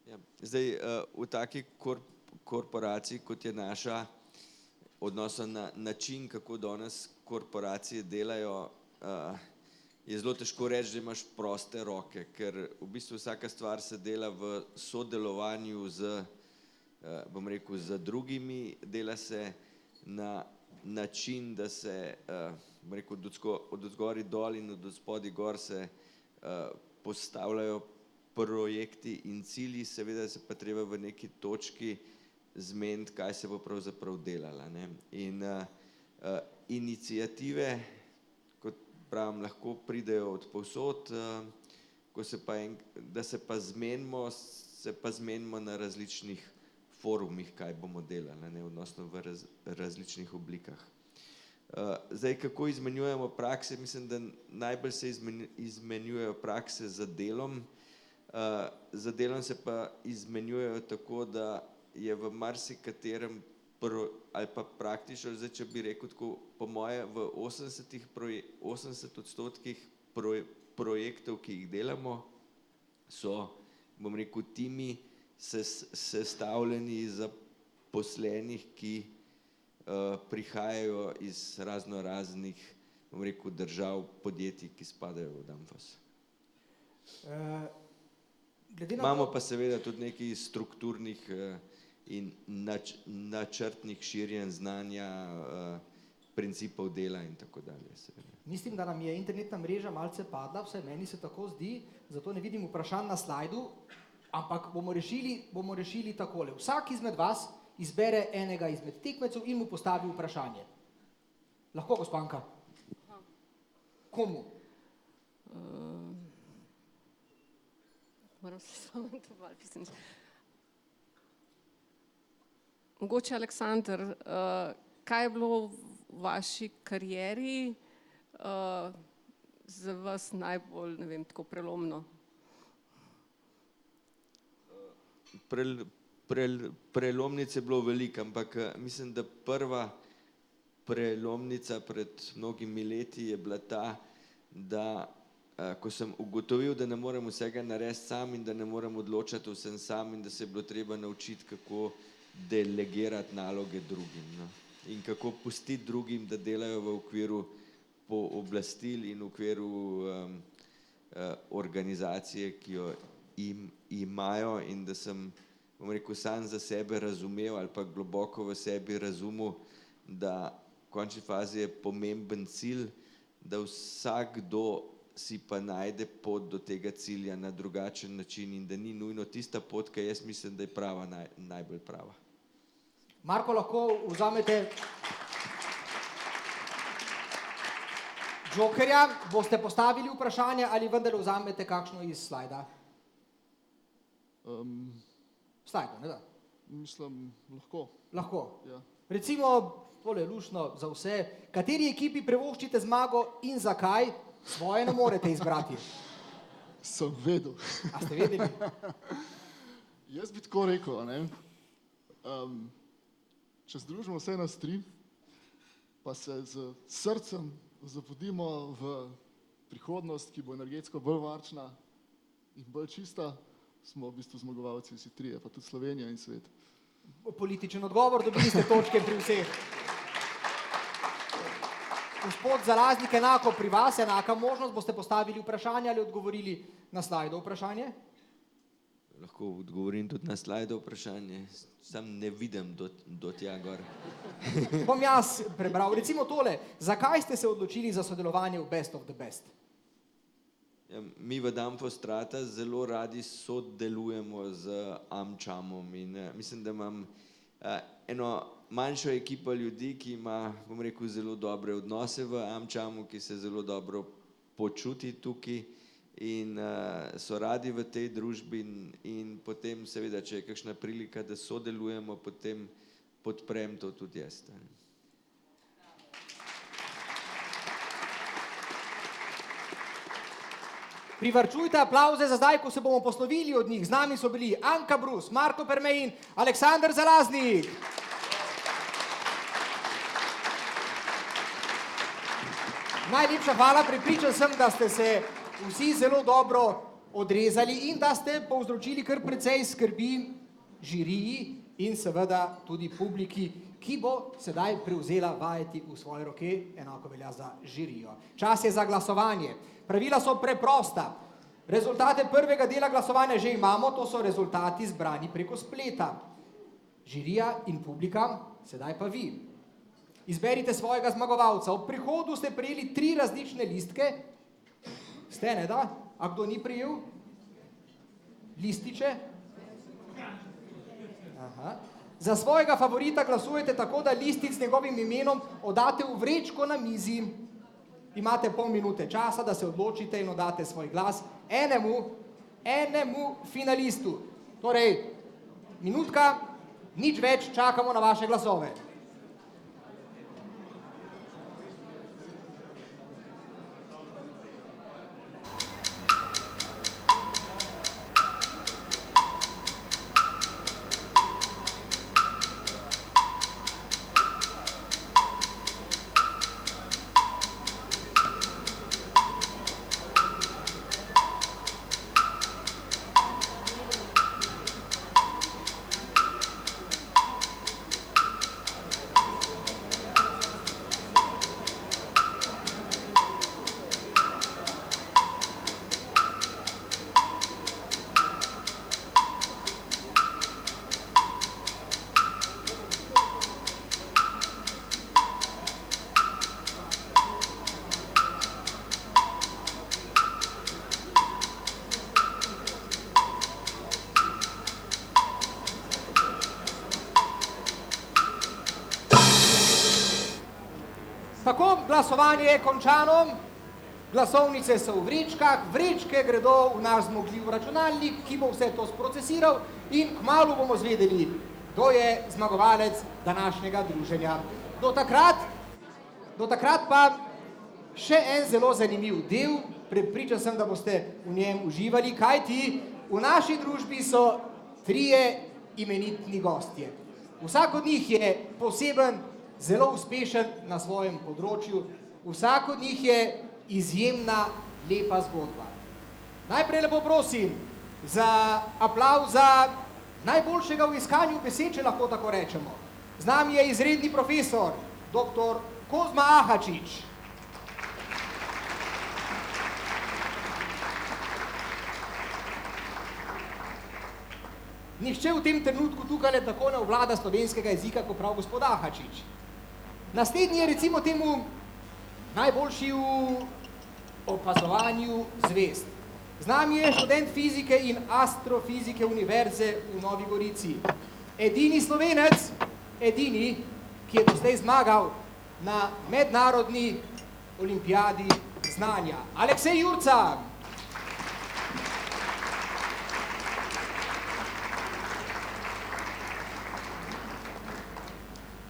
Ja, zdaj, v taki korporaciji, kot je naša, odnosno na način, kako danes korporacije delajo, je zelo težko reči, da imaš proste roke, ker v bistvu vsaka stvar se dela v sodelovanju bom rekel, z drugimi, dela se na način, da se, bom rekel, od zgori dol in od spodaj gor se postavljajo projekti in cilji, seveda se pa treba v neki točki zmeniti, kaj se bo pravzaprav delala. Ne? In iniciative, kot pravim, lahko pridejo od povsod, da se pa zmenimo na različnih forumih, kaj bomo delali, ne? Odnosno v različnih oblikah. Zdaj, kako izmenjujemo prakse, mislim, da najbolj se izmenjujejo prakse za delom. Za delom se pa izmenjujejo tako, da je v marsikaterem ali pa praktično, zdaj, če bi rekel tako, po moje v 80% projektov, ki jih delamo, so, bom rekel, timi sestavljeni zaposlenih, ki prihajajo iz raznoraznih, bom rekel, držav, podjetij, ki spadajo v Danfoss. Imamo pa seveda tudi nekaj strukturnih in načrtnih širjenj znanja, principov dela in tako dalje. Mislim, da nam je internetna mreža malce padla, vsaj meni se tako zdi, zato ne vidim vprašanj na slajdu, ampak bomo rešili takole. Vsak izmed vas izbere enega izmed tekmecev in mu postavi vprašanje. Lahko, gospanka? Komu? Moram se samo to malo pisati. Mogoče, Aleksandar, kaj je bilo v vaši karieri za vas najbolj, ne vem, tako prelomno? Prelomnic je bilo veliko, ampak mislim, da prva prelomnica pred mnogimi leti je bila ta, da ko sem ugotovil, da ne morem vsega narediti sam in da ne morem odločati vsem sam in da se je bilo treba naučiti, kako delegirati naloge drugim, no. In kako pustiti drugim, da delajo v okviru pooblastil in v okviru organizacije, ki jo imajo, in da sem, bom rekel, sam za sebe razumel ali pa globoko v sebi razumel, da v končni fazi je pomemben cilj, da vsakdo si pa najde pot do tega cilja na drugačen način in da ni nujno tista pot, ki jaz mislim, da je prava, najbolj prava. Marko, lahko vzamete Jokerja, boste postavili vprašanje ali vendar vzamete kakšno iz slajda? Slajda, ne da? Mislim, lahko. Lahko. Ja. Recimo, tole je luštno za vse, kateri ekipi privoščite zmago in zakaj? Svoje ne morete izbrati. Sem vedel. A ste vedeli? Jaz bi tako rekel, ne? Če združimo vse nas tri, pa se z srcem zapodimo v prihodnost, ki bo energetsko bolj varčna in bolj čista, smo v bistvu zmagovalci vsi trije, pa tudi Slovenija in svet. Političen odgovor, dobili ste točke pri vseh. Gospod Zalaznik, enako pri vas, enaka možnost, boste postavili vprašanje ali odgovorili na slajdo vprašanje? Lahko odgovorim tudi na slajdo vprašanje, sam ne vidim do tja gor. Bom jaz prebral, recimo tole, zakaj ste se odločili za sodelovanje v Best of the Best? Ja, mi v Danfostrata zelo radi sodelujemo z AmChamom in mislim, da imam eno manjšo ekipo ljudi, ki ima, bom rekel, zelo dobre odnose v AmChamu, ki se zelo dobro počuti tukaj in so radi v tej družbi in potem seveda, če je kakšna prilika, da sodelujemo, potem podprem to tudi jaz. Privarčujte aplavze za zdaj, ko se bomo poslovili od njih. Z nami so bili Anka Brus, Marko Perme in Aleksander Zalaznik. Najlepša hvala, prepričan sem, da ste se vsi zelo dobro odrezali in da ste povzročili kar precej skrbi žiriji in seveda tudi publiki, ki bo sedaj prevzela vajeti v svoje roke, enako velja za žirijo. Čas je za glasovanje. Pravila so preprosta. Rezultate prvega dela glasovanja že imamo, to so rezultati zbrani preko spleta. Žirija in publika, sedaj pa vi. Izberite svojega zmagovalca. Ob prihodu ste prejeli 3 različne listke. Ste, ne da? A kdo ni prejel? Lističe? Aha. Za svojega favorita glasujete tako, da listic z njegovim imenom oddate v vrečko na mizi. Imate pol minute časa, da se odločite in oddate svoj glas enemu finalistu. Torej, minutka, nič več, čakamo na vaše glasove. Tako, glasovanje je končano. Glasovnice so v vrečkah, vrečke gredo v naš zmogljiv računalnik, ki bo vse to sprocesiral in kmalu bomo zvedeli, kdo je zmagovalec današnjega druženja. Do takrat pa še en zelo zanimiv del, prepričan sem, da boste v njem uživali, kajti v naši družbi so 3 imenitni gostje. Vsak od njih je poseben, zelo uspešen na svojem področju, vsak od njih je izjemna, lepa zgodba. Najprej lepo prosim za aplavz za najboljšega v iskanju besed, če lahko tako rečemo. Z nami je izredni profesor, dr. Kozma Ahačić. Nihče v tem trenutku tukaj tako ne obvlada slovenskega jezika, kot prav gospod Ahačić. Naslednji je recimo temu najboljši v opazovanju zvezd. Z nami je študent fizike in astrofizike Univerze v Novi Gorici. Edini Slovenec, edini, ki je doslej zmagal na mednarodni olimpijadi znanja. Aleksej Jurca.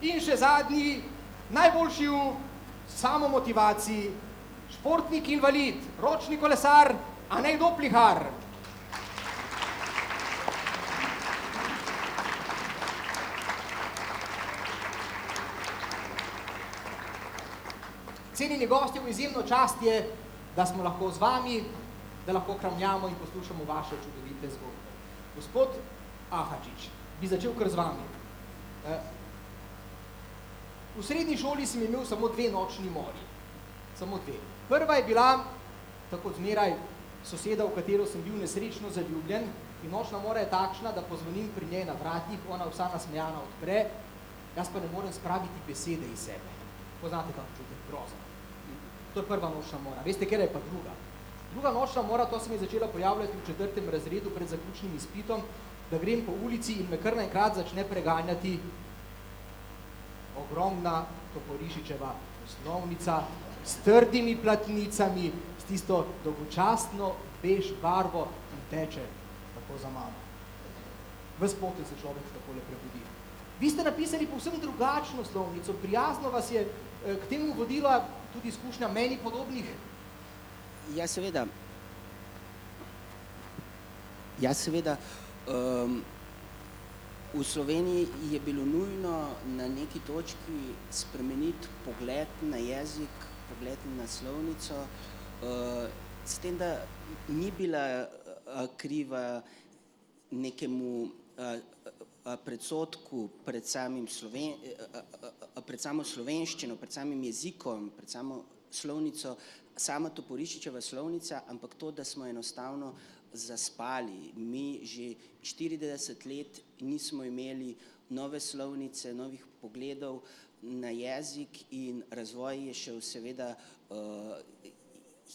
In še zadnji, najboljši v samomotivaciji, športnik invalid, ročni kolesar, Anej Doplihar. Cenjeni gostje, izjemno čast je, da smo lahko z vami, da lahko kramljamo in poslušamo vaše čudovite zgodbe. Gospod Ahačić, bi začel kar z vami. V srednji šoli sem imel samo 2 nočni mori. Samo 2. Prva je bila, tako zmeraj, soseda, v katero sem bil nesrečno zaljubljen, in nočna mora je takšna, da pozvonim pri njej na vratih, ona vsa nasmejana odpre, jaz pa ne morem spraviti besede iz sebe. Poznate kako čutek, grozno. To je prva nočna mora. Veste, kera je pa druga? Druga nočna mora, to se mi je začela pojavljati v 4. razredu pred zaključnim izpitom, da grem po ulici in me kar naenkrat začne preganjati ogromna Toporišičeva osnovnica s trdimi platnicami, s tisto dolgočasno bež barvo in teče tako za mano. Ves poten se človek takole prebudi. Vi ste napisali povsem drugačno slovnico, prijazno vas je k temu vodila tudi izkušnja meni podobnih. Ja, seveda. V Sloveniji je bilo nujno na neki točki spremeniti pogled na jezik, pogled na slovnico, s tem, da ni bila kriva nekemu predsodku pred samo slovenščino, pred samim jezikom, pred samo slovnico, sama Toporišičeva slovnica, ampak to, da smo enostavno zaspali. Mi že 40 let nismo imeli nove slovnice, novih pogledov na jezik in razvoj je šel seveda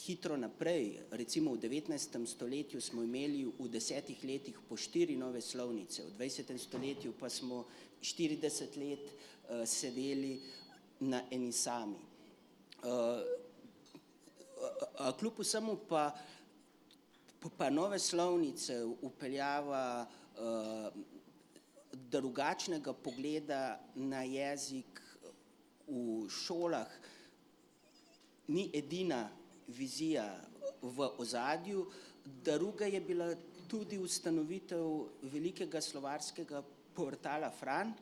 hitro naprej. Recimo v 19. stoletju smo imeli v 10 letih po 4 nove slovnice, v 20. stoletju pa smo 40 let sedeli na eni sami. Kljub vsemu pa nove slovnice upeljava drugačnega pogleda na jezik v šolah. Ni edina vizija v ozadju, druga je bila tudi ustanovitev velikega slovarskega portala Fran,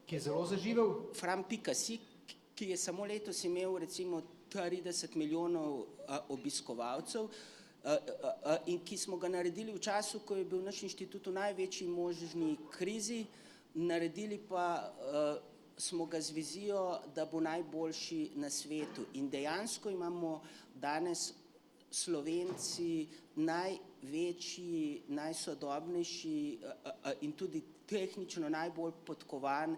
ki je zelo zaživel. Fran.si, ki je samo letos imel recimo 30 milijonov obiskovalcev, in ki smo ga naredili v času, ko je bil naš inštitut v največji možni krizi, naredili pa smo ga z vizijo, da bo najboljši na svetu. In dejansko imamo danes Slovenci največji, najsodobnejši in tudi tehnično najbolj podkovan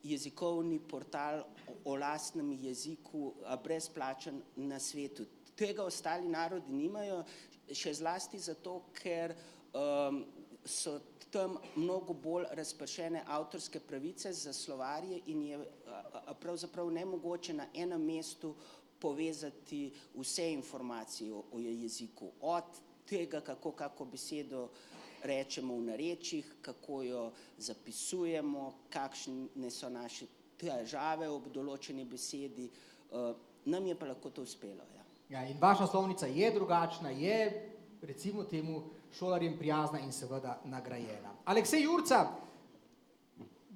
jezikovni portal o lastnem jeziku, brezplačen na svetu. Tega ostali narodi nimajo, še zlasti zato, ker so tam mnogo bolj razpršene avtorske pravice za slovarje in je pravzaprav nemogoče na enem mestu povezati vse informacije o jeziku. Od tega, kako besedo rečemo v narečjih, kako jo zapisujemo, kakšne so naše težave ob določeni besedi. Nam je pa lahko to uspelo. Ja, in vaša slovnica je drugačna, je recimo temu šolarjem prijazna in seveda nagrajena. Aleksej Jurca,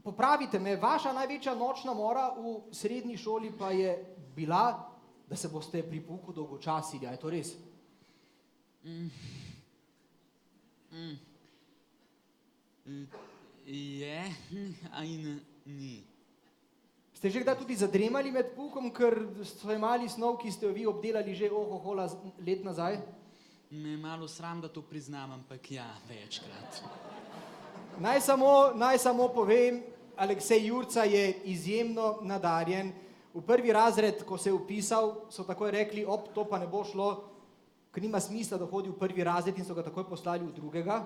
popravite me, vaša največja nočna mora v srednji šoli pa je bila, da se boste pri pouku dolgočasili. A je to res? Je, a in ni. Ste že kdaj tudi zadremali med poukom, ker ste imeli snov, ki ste jo vi obdelali že let nazaj? Me je malo sram, da to priznam, ampak ja, večkrat. Naj samo povem, Aleksej Jurca je izjemno nadarjen. V prvi razred, ko se je vpisal, so takoj rekli, to pa ne bo šlo, ker nima smisla, da hodi v prvi razred in so ga takoj poslali v drugega.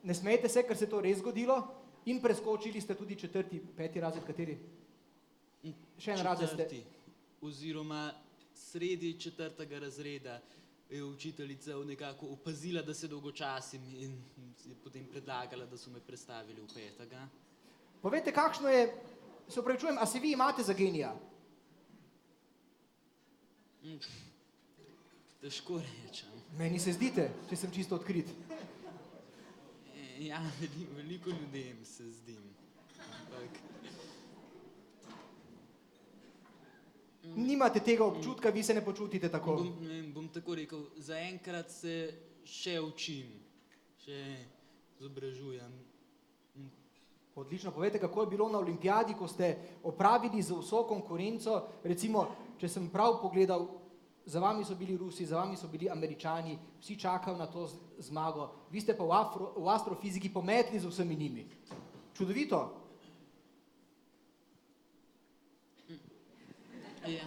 Ne smejte se, ker se je to res zgodilo in preskočili ste tudi 4., 5. razred, kateri? Še en razred ste. 4. oziroma sredi 4. razreda je učiteljica nekako opazila, da se dolgočasim in je potem predlagala, da so me prestavili v 5. Povejte, kakšno je, se opravičujem, a se vi imate za genija? Težko rečem. Meni se zdite, če sem čisto odkrit. Ja, veliko ljudem se zdim. Ampak... Nimate tega občutka, vi se ne počutite tako? Bom tako rekel, zaenkrat se še učim, še izobražujem. Odlično, povejte, kako je bilo na olimpijadi, ko ste opravili z vso konkurenco, recimo, če sem prav pogledal, za vami so bili Rusi, za vami so bili Američani, vsi čakajo na to zmago, vi ste pa v astrofiziki pometli z vsemi njimi. Čudovito. Ja.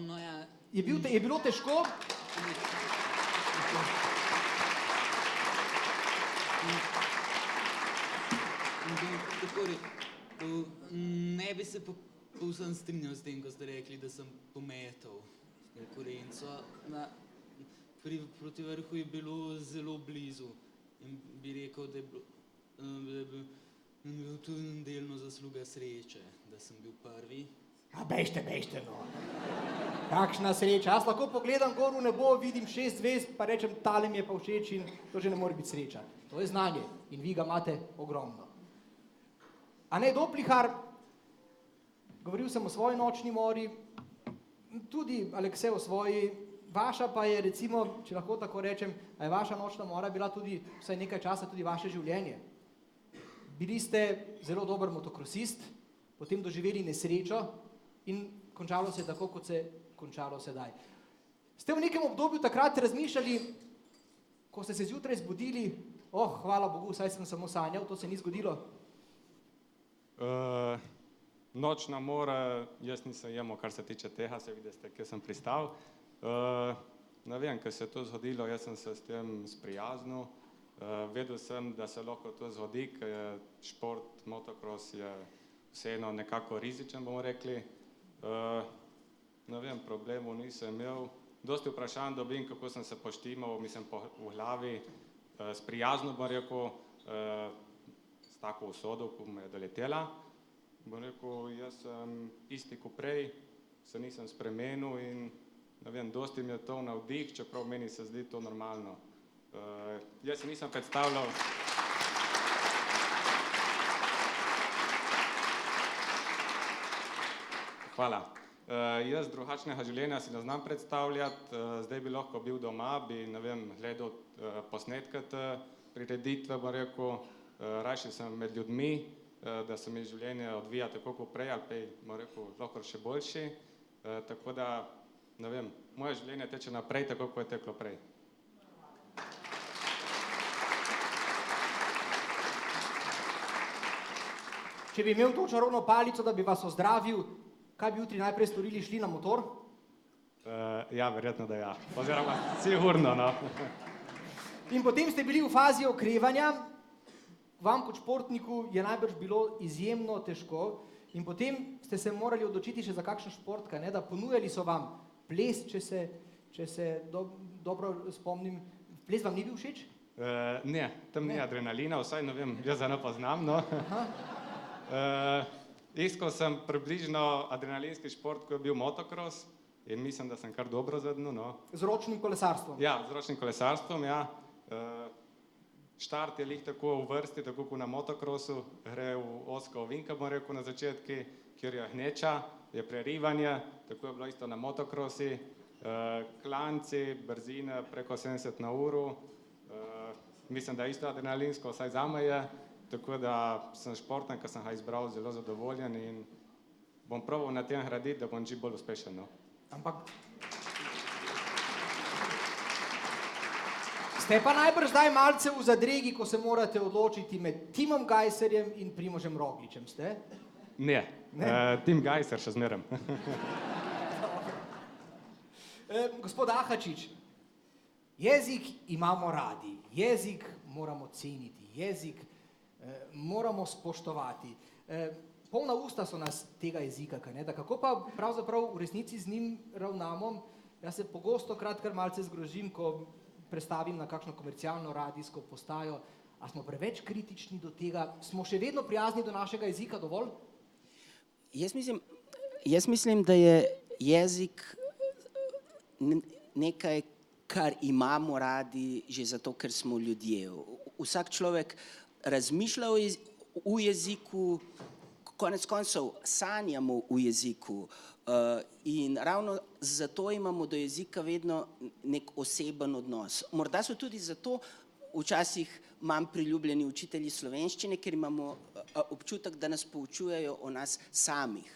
No ja. Je bilo težko? Ne bi se povsem strinjal s tem, ko ste rekli, da sem pometal s konkurenco. Proti vrhu je bilo zelo blizu in bi rekel, da je bil tudi delno zasluga sreče, da sem bil prvi. A bežte, no. Kakšna sreča. Jaz lahko pogledam gor v nebo, vidim 6 zvezd, pa rečem, tale mi je pa všeč in to že ne more biti sreča. To je znanje in vi ga imate ogromno. Anej Doplihar, govoril sem o svoji nočni mori, tudi Aleksej o svoji, vaša pa je recimo, če lahko tako rečem, a je vaša nočna mora bila tudi vsaj nekaj časa tudi vaše življenje. Bili ste zelo dober motokrosist, potem doživeli nesrečo in končalo se je tako, kot se je končalo sedaj. Ste v nekem obdobju takrat razmišljali, ko ste se zjutraj zbudili, hvala Bogu, saj sem samo sanjal, to se ni zgodilo? Nočna mora, jaz nisem jemal, kar se tiče tega, se vidite, kje sem pristal. Ne vem, ker se je to zgodilo, jaz sem se s tem sprijaznil. Vedel sem, da se lahko to zgodi, ker je šport, motocross je vseeno nekako rizičen, bomo rekli. Ne vem, problemov nisem imel. Dosti vprašanj dobim, kako sem se poštimal, mislim, v glavi. Sprijaznil, bom rekel, s tako usodo, ko me je doletela. Bom rekel, jaz sem isti kot prej, se nisem spremenil in ne vem, dosti mi je to navdih, čeprav meni se zdi to normalno. Jaz se nisem predstavljal... Hvala. Jaz drugačnega življenja si ne znam predstavljati, zdaj bi lahko bil doma, bi, ne vem, gledal posnetke te prireditve, bom rekel, rajši sem med ljudmi, da se mi življenje odvija tako kot prej, ali pa, bom rekel, lahko še boljši, tako da, ne vem, moje življenje teče naprej, tako kot je teklo prej. Če bi imel to čarovno palico, da bi vas ozdravil, kaj bi jutri najprej storili, šli na motor? Ja, verjetno da ja. Oziroma, sigurno, no. In potem ste bili v fazi okrevanja, vam kot športniku je najbrž bilo izjemno težko in potem ste se morali odločiti še za kakšen šport, ne, da ponujali so vam ples, če se dobro spomnim. Ples vam ni bil všeč? Ne, tam ni adrenalina, vsaj ne vem, jaz ga ne poznam, no. Iskal sem približno adrenalinski šport, ko je bil motocross in mislim, da sem kar dobro zadnil, no. Z ročnim kolesarstvom? Ja, z ročnim kolesarstvom, ja. Štart je lih tako v vrsti, tako kot na motocrossu, gre v ozko ovinka, bom rekel, na začetku, kjer je hneča, je prerivanje, tako je bilo isto na motocrossi, klanci, brzine preko 70 na uro, mislim, da je isto adrenalinsko, vsaj zame je, tako da sem športnik, ki sem ga izbral, zelo zadovoljen in bom probal na tem graditi, da bom čim bolj uspešen, no. Ampak ste pa najbrž zdaj malce v zadregi, ko se morate odločiti med Timom Gajserjem in Primožem Rogličem, ste? Ne, Tim Gajser še zmeraj. Gospod Ahačič, jezik imamo radi, jezik moramo ceniti, jezik moramo spoštovati. Polna usta so nas tega jezika, da kako pa pravzaprav v resnici z njim ravnamo. Jaz se pogosto kar malce zgrožim, ko prestavim na kakšno komercialno radijsko postajo. A smo preveč kritični do tega? Smo še vedno prijazni do našega jezika dovolj? Jaz mislim, da je jezik nekaj, kar imamo radi že zato, ker smo ljudje. Vsak človek razmišlja v jeziku, konec koncev sanjamo v jeziku in ravno zato imamo do jezika vedno nek oseben odnos. Morda so tudi zato včasih manj priljubljeni učitelji slovenščine, ker imamo občutek, da nas poučujejo o nas samih.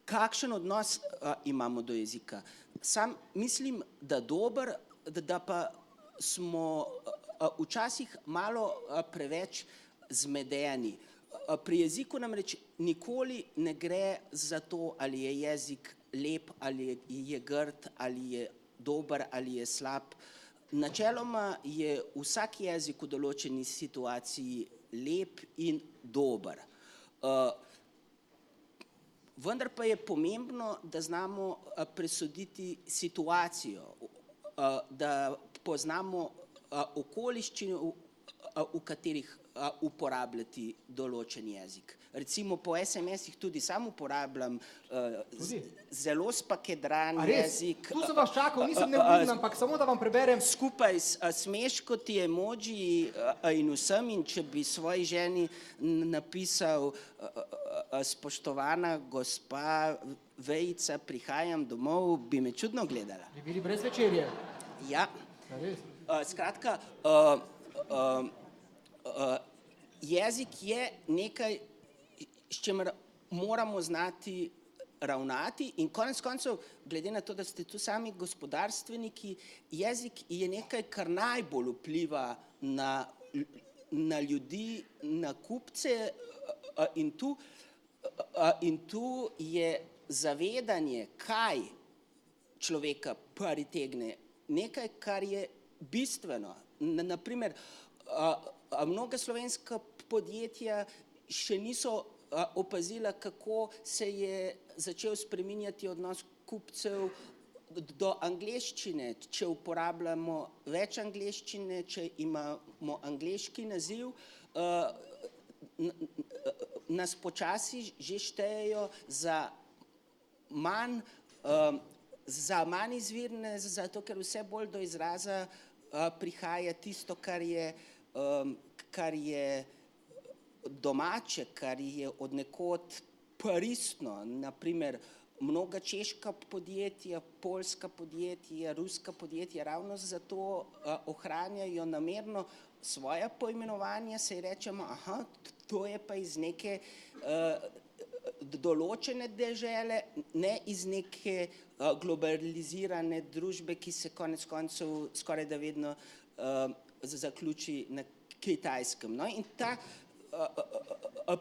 Kakšen odnos imamo do jezika? Sam mislim, da dober, da pa smo včasih malo preveč zmedeni. Pri jeziku namreč nikoli ne gre za to, ali je jezik lep, ali je grd, ali je dober, ali je slab. Načeloma je vsak jezik v določeni situaciji lep in dober. Vendar pa je pomembno, da znamo presoditi situacijo, da poznamo okoliščine, v katerih uporabljati določen jezik. Recimo po SMS-ih tudi sam uporabljam zelo spakedran jezik. Tu sem vas čakal, nisem neviden, ampak samo da vam preberem. Skupaj s smeškoti, emoji in vsem, in če bi svoji ženi napisal spoštovana gospa Vejica, prihajam domov, bi me čudno gledala. Bi bili brez večerje? Ja. Skratka, jezik je nekaj, s čimer moramo znati ravnati in konec koncev, glede na to, da ste tu sami gospodarstveniki, jezik je nekaj, kar najbolj vpliva na ljudi, na kupce in tu je zavedanje, kaj človeka pritegne, nekaj, kar je bistveno. Naprimer, mnoga slovenska podjetja še niso opazila, kako se je začel spreminjati odnos kupcev do angleščine. Če uporabljamo več angleščine, če imamo angleški naziv, nas počasi že štejejo za manj izvirne, zato ker vse bolj do izraza prihaja tisto, kar je domače, kar je od nekod pristno. Naprimer, mnoga češka podjetja, poljska podjetja, ruska podjetja ravno zato ohranjajo namerno svoja poimenovanja, se rečemo, to je pa iz neke določene dežele, ne iz neke globalizirane družbe, ki se konec koncev skoraj da vedno zaključi na Kitajskem. No, in ta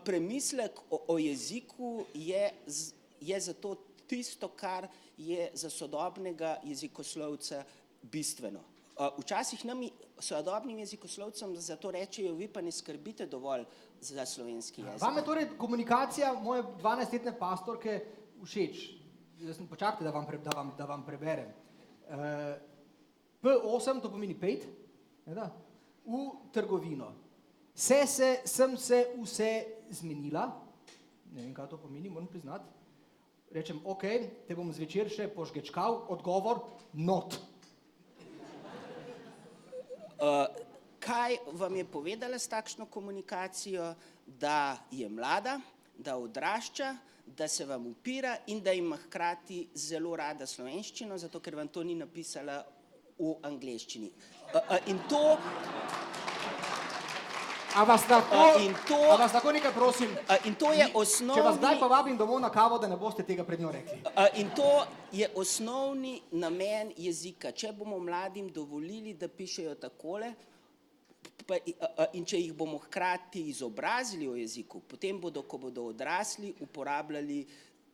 premislek o jeziku je zato tisto, kar je za sodobnega jezikoslovca bistveno. Včasih nam sodobnim jezikoslovcem zato rečejo, vi pa ne skrbite dovolj za slovenski jezik. Vam je torej komunikacija moje 12-letne pastorke všeč? Počakajte, da vam preberem. P8, to pomeni 5, v trgovino. Sem se vse zmenila, ne vem, kaj to pomeni, moram priznati. Rečem, ok, te bom zvečer še požgečkal, odgovor, not. Kaj vam je povedala s takšno komunikacijo? Da je mlada, da odrašča, da se vam upira in da ima hkrati zelo rada slovenščino, zato ker vam to ni napisala v angleščini. In to... A vas lahko nekaj prosim? In to je osnovni... Če vas zdaj povabim domov na kavo, da ne boste tega pred njo rekli. In to je osnovni namen jezika. Če bomo mladim dovolili, da pišejo takole, in če jih bomo hkrati izobrazili o jeziku, potem bodo, ko bodo odrasli, uporabljali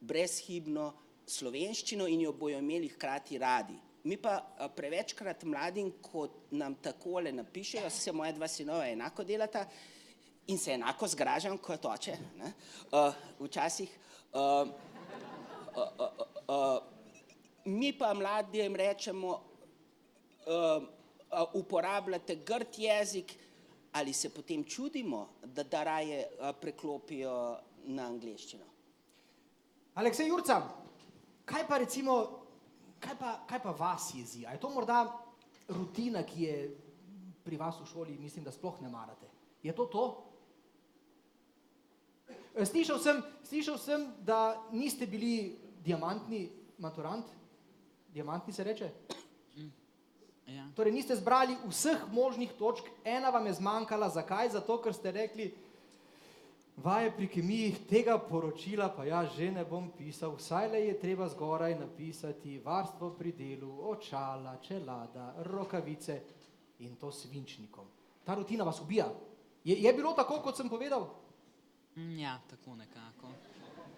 brezhibno slovenščino in jo bojo imeli hkrati radi. Mi pa prevečkrat mladim, ko nam takole napišejo, se moja dva sinova enako delata in se enako zgražam kot oče, včasih. Mi pa mladim rečemo, uporabljate grd jezik, ali se potem čudimo, da raje preklopijo na angleščino. Aleksej Jurca, kaj pa recimo, kaj pa vas jezi? A je to morda rutina, ki je pri vas v šoli, mislim, da sploh ne marate? Je to to? Slišal sem, da niste bili diamantni maturant. Diamantni se reče? Ja. Torej niste zbrali vseh možnih točk, ena vam je zmanjkala. Zakaj? Zato, ker ste rekli, vaje pri kemiji tega poročila pa ja že ne bom pisal, vsaj le je treba zgoraj napisati varstvo pri delu, očala, čelada, rokavice in to svinčnikom. Ta rutina vas ubija. Je bilo tako, kot sem povedal? Ja, tako nekako.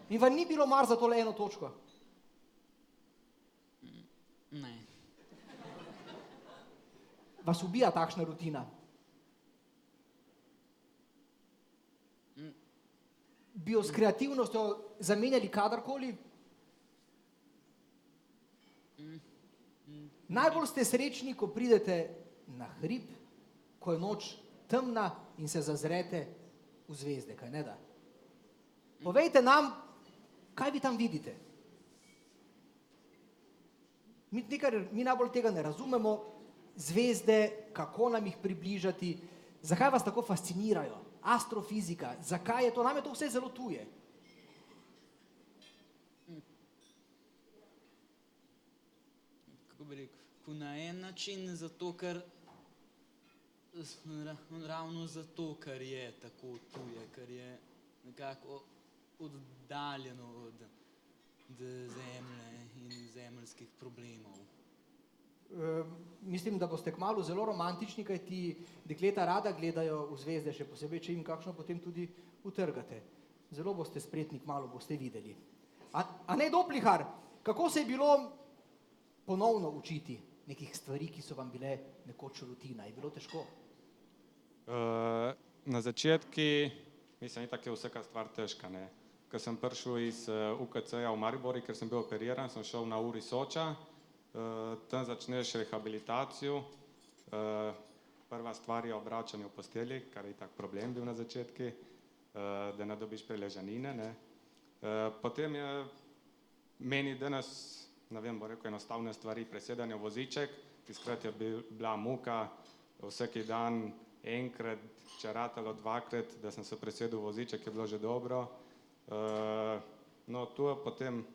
In vam ni bilo mar za tole eno točko? Ne. Vas ubija takšna rutina? Bi jo s kreativnostjo zamenjali kadarkoli? Najbolj ste srečni, ko pridete na hrib, ko je noč temna in se zazrete v zvezde, kaj ne da? Povejte nam, kaj vi tam vidite? Mi najbolj tega ne razumemo, zvezde, kako nam jih približati, zakaj vas tako fascinirajo, astrofizika, zakaj je to, nam je to vse zelo tuje. Kako bi rekel, na en način zato, ker ravno zato, ker je tako tuje, ker je nekako oddaljeno od zemlje in zemeljskih problemov. Mislim, da boste kmalu zelo romantični, kaj ti dekleta rada gledajo v zvezde, še posebej, če jim kakšno potem tudi utrgate. Zelo boste spretni, kmalu boste videli. A ne, Doplihar, kako se je bilo ponovno učiti nekih stvari, ki so vam bile nekoč rutina? Je bilo težko? Na začetku, mislim, itak je vsaka stvar težka, ne. Ko sem prišel iz UKC-ja v Maribori, ker sem bil operiran, sem šel na URI Soča, tam začneš rehabilitacijo. Prva stvar je obračanje v posteli, kar je itak problem bil na začetku, da ne dobiš preležanine, ne. Potem je meni danes, ne vem, bo rekel, enostavne stvari, presedanje v voziček, tiskrat je bila muka, vsaki dan enkrat, če ratalo dvakrat, da sem se presedel v voziček, je bilo že dobro. No, tu je potem,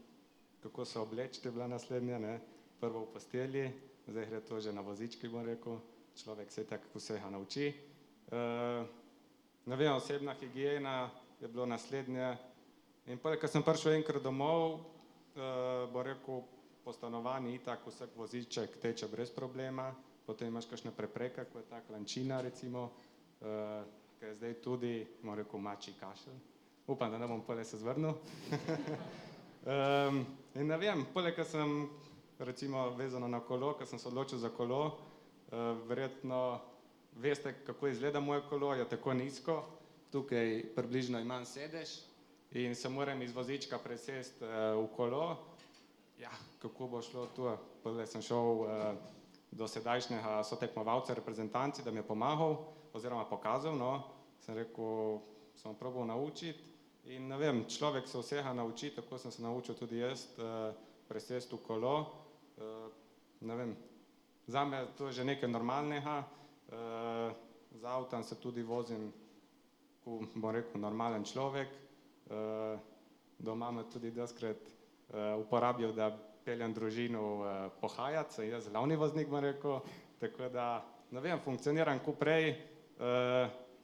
kako se obleči, je bila naslednja, ne. Prvo v posteli, zdaj gre to že na vozički, bom rekel, človek se tako vsega nauči. Ne vem, osebna higiena je bilo naslednje. In potem, ko sem prišel enkrat domov, bo rekel, po stanovanju itak vsak voziček teče brez problema, potem imaš kakšne prepreke, kot je ta klančina recimo, ki je zdaj tudi, bom rekel, mačji kašelj. Upam, da ne bom potem se zvrnil. In ne vem, poleg, ko sem recimo vezano na kolo, ko sem se odločil za kolo, Verjetno veste, kako izgleda moje kolo, je tako nizko. Tukaj približno imam sedež in se moram iz vozička presesti v kolo. Ja, kako bo šlo tu? Prve sem šel do sedajšnjega sotekmovalca reprezentanci, da mi je pomagal oziroma pokazal, no. Sem rekel, sem probal naučiti in ne vem, človek se vsega nauči, tako sem se naučil tudi jaz presesti v kolo. Ne vem, zame to je že nekaj normalnega. Z avtom se tudi vozim, ko bom rekel, normalen človek. Doma me tudi doskrat uporabljal, da peljem družino pohajati, sem jaz glavni voznik, bom rekel, tako da, ne vem, funkcioniram kot prej.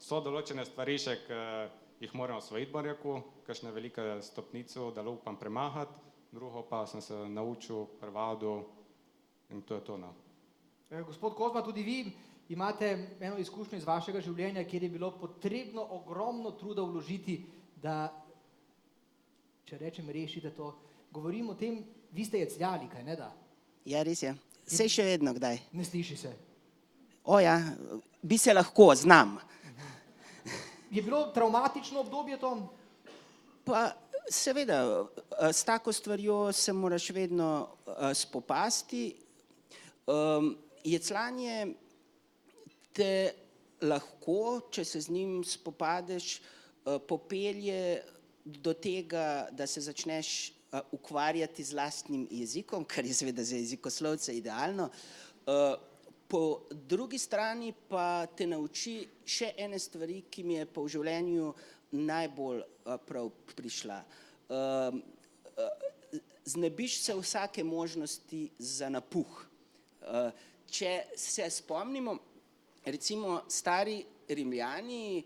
So določene stvari še, ki jih moram osvojiti, bom rekel, kakšne velike stopnico, da upam premahati, drugo pa sem se naučil, prevadil in to je to, no. Gospod Kozma, tudi vi imate eno izkušnjo iz vašega življenja, kjer je bilo potrebno ogromno truda vložiti, da, če rečem, rešite to. Govorim o tem, vi ste jecljali, kaj ne da? Ja, res je. Saj še vedno kdaj. Ne sliši se. O ja, bi se lahko, znam. Je bilo travmatično obdobje to? Pa seveda, s tako stvarjo se moraš vedno spopasti. Jecljanje te lahko, če se z njim spopadeš, popelje do tega, da se začneš ukvarjati z lastnim jezikom, kar je seveda za jezikoslovce idealno. Po drugi strani pa te nauči še ene stvari, ki mi je pa v življenju najbolj prav prišla. Znebiš se vsake možnosti za napuh. Če se spomnimo, recimo stari Rimljani,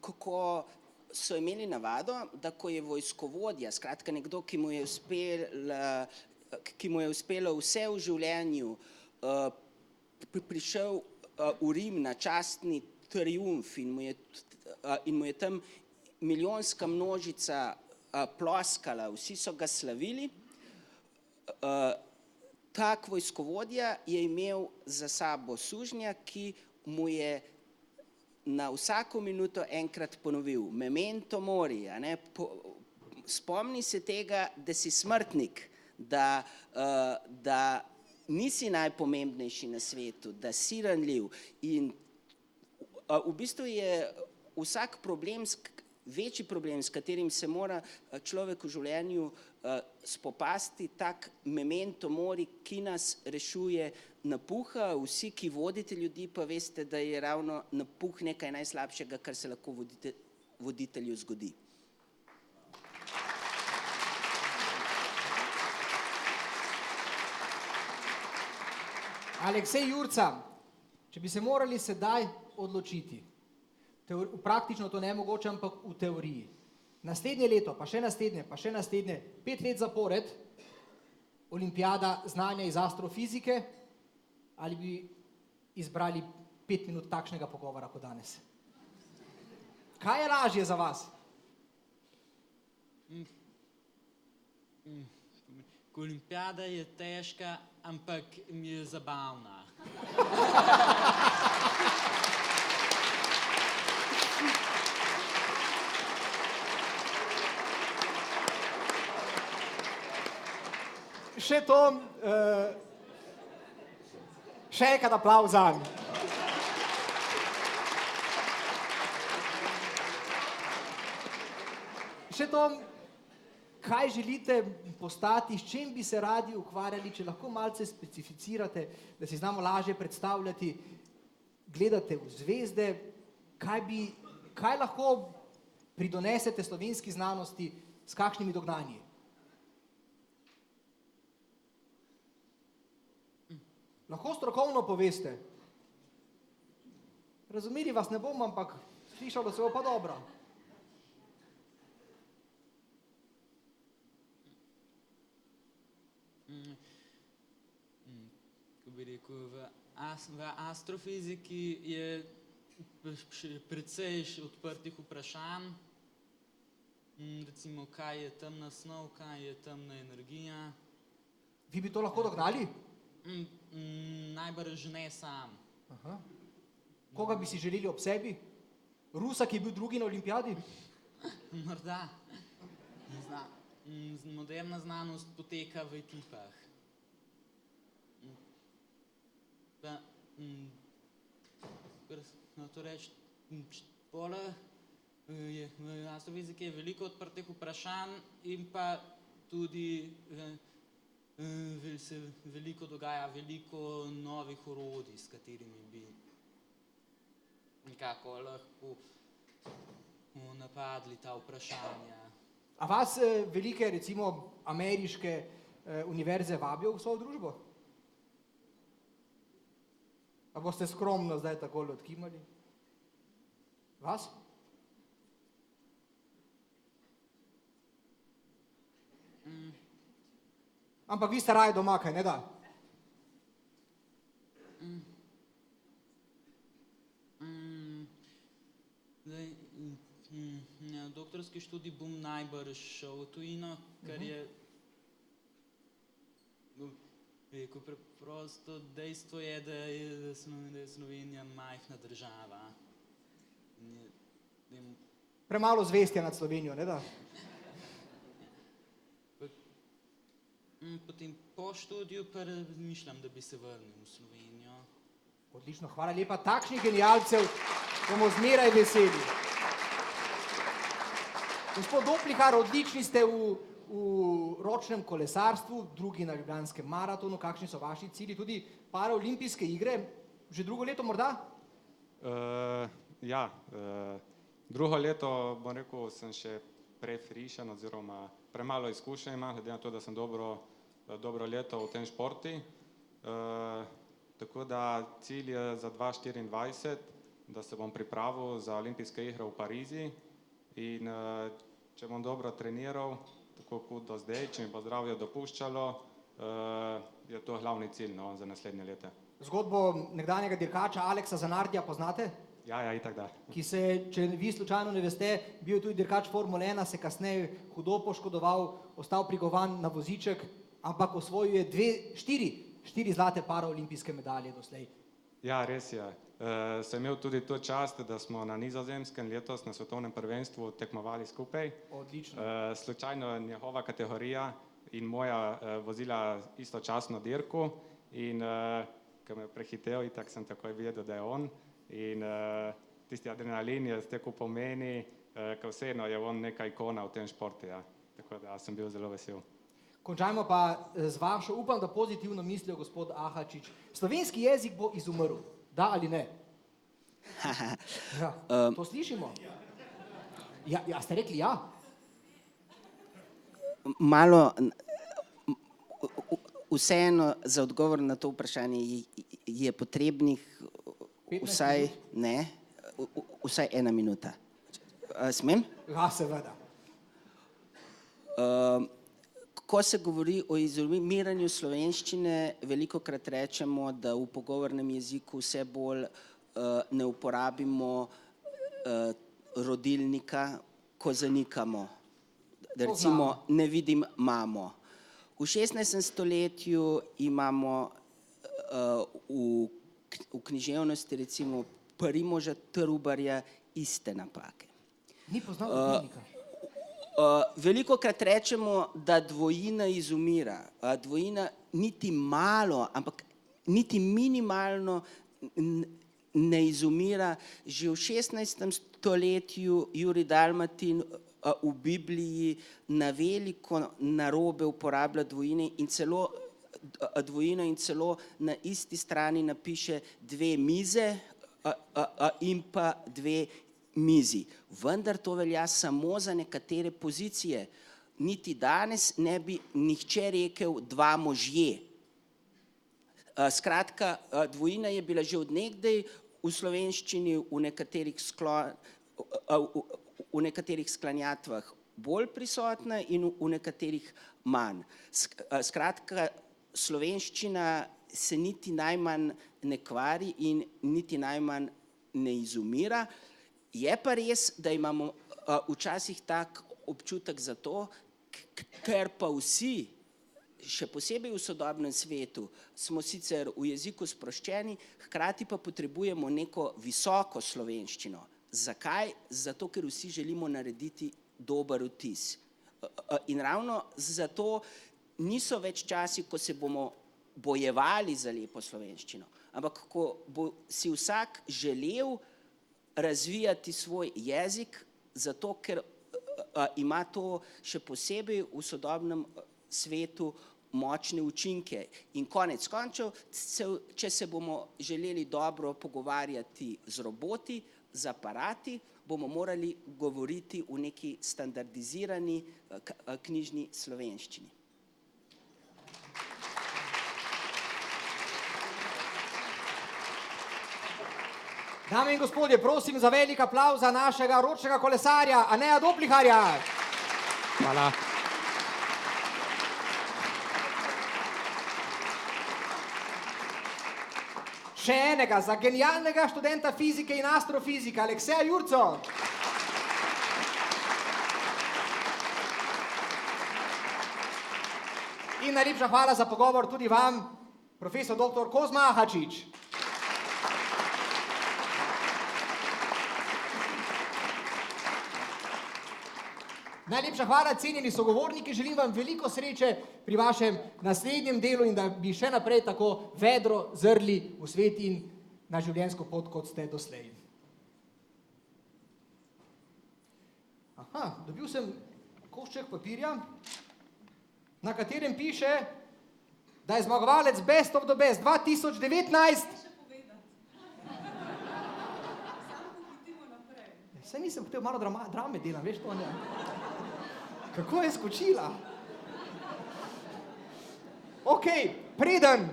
kako so imeli navado, da ko je vojskovodja, skratka nekdo, ki mu je uspelo vse v življenju, prišel v Rim na častni triumf in mu je tam milijonska množica ploskala, vsi so ga slavili. Tak vojskovodja je imel za sabo sužnja, ki mu je na vsako minuto enkrat ponovil memento mori, a ne, spomni se tega, da si smrtnik, da nisi najpomembnejši na svetu, da si ranljiv in v bistvu je vsak problem, večji problem, s katerim se mora človek v življenju spopasti, tak memento mori, ki nas rešuje napuha. Vsi, ki vodite ljudi, pa veste, da je ravno napuh nekaj najslabšega, kar se lahko voditelju zgodi. Aleksej Jurca, če bi se morali sedaj odločiti, praktično to nemogoče, ampak v teoriji, naslednje leto, pa še naslednje, 5 let zapored, olimpijada znanja iz astrofizike, ali bi izbrali 5 minut takšnega pogovora kot danes? Kaj je lažje za vas? Olimpijada je težka, ampak mi je zabavna. Še to, še enkrat aplavz zanj. Še to, kaj želite postati, s čim bi se radi ukvarjali, če lahko malce specificirate, da si znamo lažje predstavljati, gledate v zvezde, kaj lahko pridonesete slovenski znanosti, s kakšnimi dognanji? Lahko strokovno poveste. Razumeli vas ne bom, ampak slišalo se bo pa dobro. Ko bi rekel, v astrofiziki je precej odprtih vprašanj, recimo, kaj je temna snov, kaj je temna energija. Vi bi to lahko dognali? Najbrž ne sam. Aha. Koga bi si želeli ob sebi? Rusa, ki je bil drugi na olimpijadi? Morda. Moderna znanost poteka v ekipah. Pa, to reči, pole je v astrofiziki veliko odprtih vprašanj in pa tudi se veliko dogaja, veliko novih orodij, s katerimi bi nekako lahko napadli ta vprašanja. A vas velike, recimo ameriške univerze vabijo v svojo družbo? A boste skromno zdaj takole odkimali? Vas? Ampak vi ste raje doma, kaj ne da? Na doktorski študij bom najbrž šel v tujino, ker je preprosto dejstvo je, da je Slovenija majhna država. Premalo zvestja nad Slovenijo, ne da? Potem po študiju pa razmišljam, da bi se vrnil v Slovenijo. Odlično, hvala lepa. Takšnih genialcev bomo zmeraj veseli. Gospod Doplihar, odlični ste v ročnem kolesarstvu, drugi na Ljubljanskem maratonu. Kakšni so vaši cilji? Tudi paraolimpijske igre, že drugo leto morda? Ja, drugo leto, bom rekel, sem še prefrišen oziroma premalo izkušenj imam, glede na to, da sem dobro leto v tem športi. Tako da cilj je za 2024, da se bom pripravil za olimpijske igre v Parizu in če bom dobro treniral, tako kot do zdaj, če mi bo zdravje dopuščalo, je to glavni cilj za naslednje leta. Zgodbo nekdanjega dirkača Aleksa Zanardija poznate? Ja, itak da. Ki se, če vi slučajno ne veste, bil tudi dirkač Formule 1, se kasneje hudo poškodoval, ostal prigovan na voziček, ampak osvojil je štiri zlate paraolimpijske medalje doslej. Ja, res je. Sem imel tudi to čast, da smo na Nizozemskem letos na svetovnem prvenstvu tekmovali skupaj. Odlično. Slučajno njegova kategorija in moja vozila istočasno dirko in ko me je prehitel, itak sem takoj vedel, da je on. In tisti adrenalin je stekel po meni, ko vseeno je on neka ikona v tem športu. Tako da sem bil zelo vesel. Končajmo pa z vašo, upam, da pozitivno mislijo gospod Ahačič. Slovenski jezik bo izumrl, da ali ne? Ja, to slišimo. Ja, ste rekli ja? Malo, vseeno za odgovor na to vprašanje je potrebnih vsaj 1 minuta. Smem? Ja, seveda. Ko se govori o izumiranju slovenščine, velikokrat rečemo, da v pogovornem jeziku vse bolj ne uporabimo rodilnika, ko zanikamo. Da recimo ne vidim mamo. V 16. stoletju imamo v književnosti recimo Primoža Trubarja iste napake. Ni poznal rodilnika. Velikokrat rečemo, da dvojina izumira. Dvojina niti malo, ampak niti minimalno ne izumira. Že v 16. stoletju Jurij Dalmatin v Bibliji na veliko narobe uporablja dvojine in celo na isti strani napiše 2 mize in pa 2 mizi. Vendar to velja samo za nekatere pozicije. Niti danes ne bi nihče rekel 2 možje. Skratka, dvojina je bila že od nekdaj v slovenščini v nekaterih sklanjatvah bolj prisotna in v nekaterih manj. Skratka, slovenščina se niti najmanj ne kvari in niti najmanj ne izumira. Je pa res, da imamo včasih tak občutek za to, ker pa vsi še posebej v sodobnem svetu, smo sicer v jeziku sproščeni, hkrati pa potrebujemo neko visoko slovenščino. Zakaj? Zato, ker vsi želimo narediti dober vtis. In ravno zato niso več časi, ko se bomo bojevali za lepo slovenščino, ampak ko bo si vsak želel razvijati svoj jezik, zato ker ima to še posebej v sodobnem svetu močne učinke. In konec koncev, če se bomo želeli dobro pogovarjati z roboti, z aparati, bomo morali govoriti v neki standardizirani knjižni slovenščini. Dame in gospodje, prosim za velik aplavz za našega ročnega kolesarja, Aneja Dopliharja. Hvala. Še enega za genialnega študenta fizike in astrofizike, Alekseja Jurco. In najlepša hvala za pogovor tudi vam, profesor dr. Kozma Ahačič. Najlepša hvala, cenjeni sogovorniki, želim vam veliko sreče pri vašem naslednjem delu in da bi še naprej tako vedro zrli v svet in na življenjsko pot, kot ste doslej. Aha, dobil sem košček papirja, na katerem piše, da je zmagovalec Best of the Best 2019. Saj nisem hotel malo drame delam, veš to, ne? Kako je skočila? Ok, preden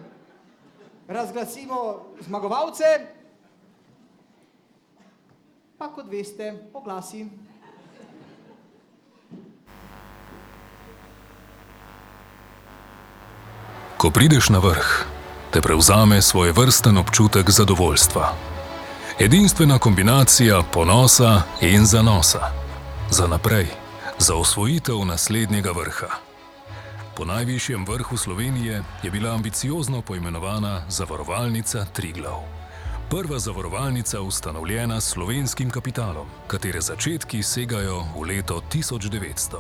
razglasimo zmagovalce, pa kot veste, oglasi. Ko prideš na vrh, te prevzame svojevrsten občutek zadovoljstva. Edinstvena kombinacija ponosa in zanosa. Za naprej. Za osvojitev naslednjega vrha. Po najvišjem vrhu Slovenije je bila ambiciozno poimenovana Zavarovalnica Triglav. Prva zavarovalnica ustanovljena s slovenskim kapitalom, katere začetki segajo v leto 1900.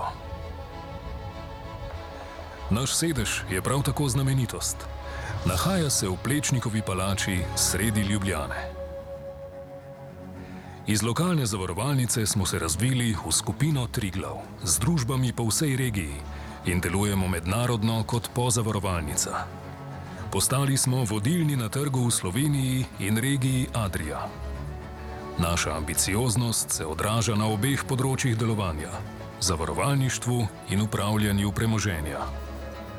Naš sedež je prav tako znamenitost. Nahaja se v Plečnikovi palači sredi Ljubljane. Iz lokalne zavarovalnice smo se razvili v skupino Triglav z družbami po vsej regiji in delujemo mednarodno kot pozavarovalnica. Postali smo vodilni na trgu v Sloveniji in regiji Adria. Naša ambicioznost se odraža na obeh področjih delovanja, zavarovalništvu in upravljanju premoženja.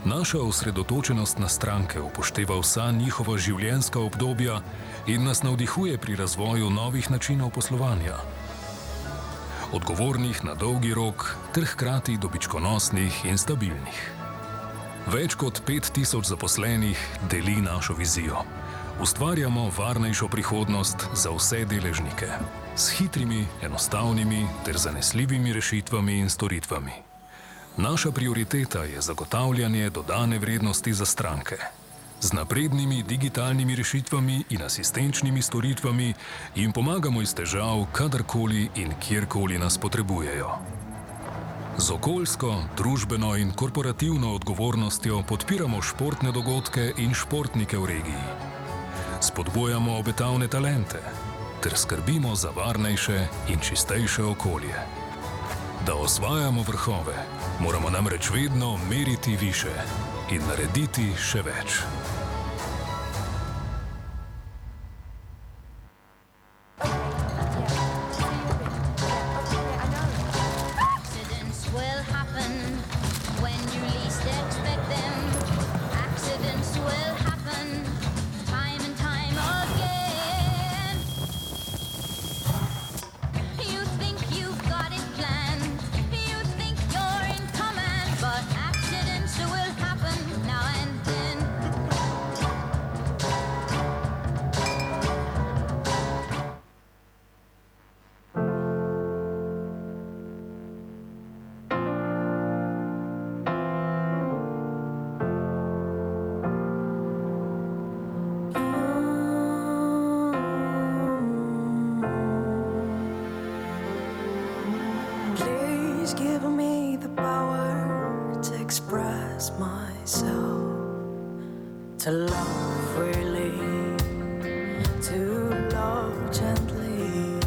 Naša osredotočenost na stranke upošteva vsa njihova življenjska obdobja in nas navdihuje pri razvoju novih načinov poslovanja. Odgovornih na dolgi rok ter hkrati dobičkonosnih in stabilnih. Več kot 5000 zaposlenih deli našo vizijo. Ustvarjamo varnejšo prihodnost za vse deležnike s hitrimi, enostavnimi ter zanesljivimi rešitvami in storitvami. Naša prioriteta je zagotavljanje dodane vrednosti za stranke. Z naprednimi digitalnimi rešitvami in asistenčnimi storitvami jim pomagamo iz težav, kadarkoli in kjerkoli nas potrebujejo. Z okoljsko, družbeno in korporativno odgovornostjo podpiramo športne dogodke in športnike v regiji. Spodbujamo obetavne talente ter skrbimo za varnejše in čistejše okolje. Da osvajamo vrhove, moramo namreč vedno meriti više in narediti še več. He's given me the power to express myself, to love freely, to love gently,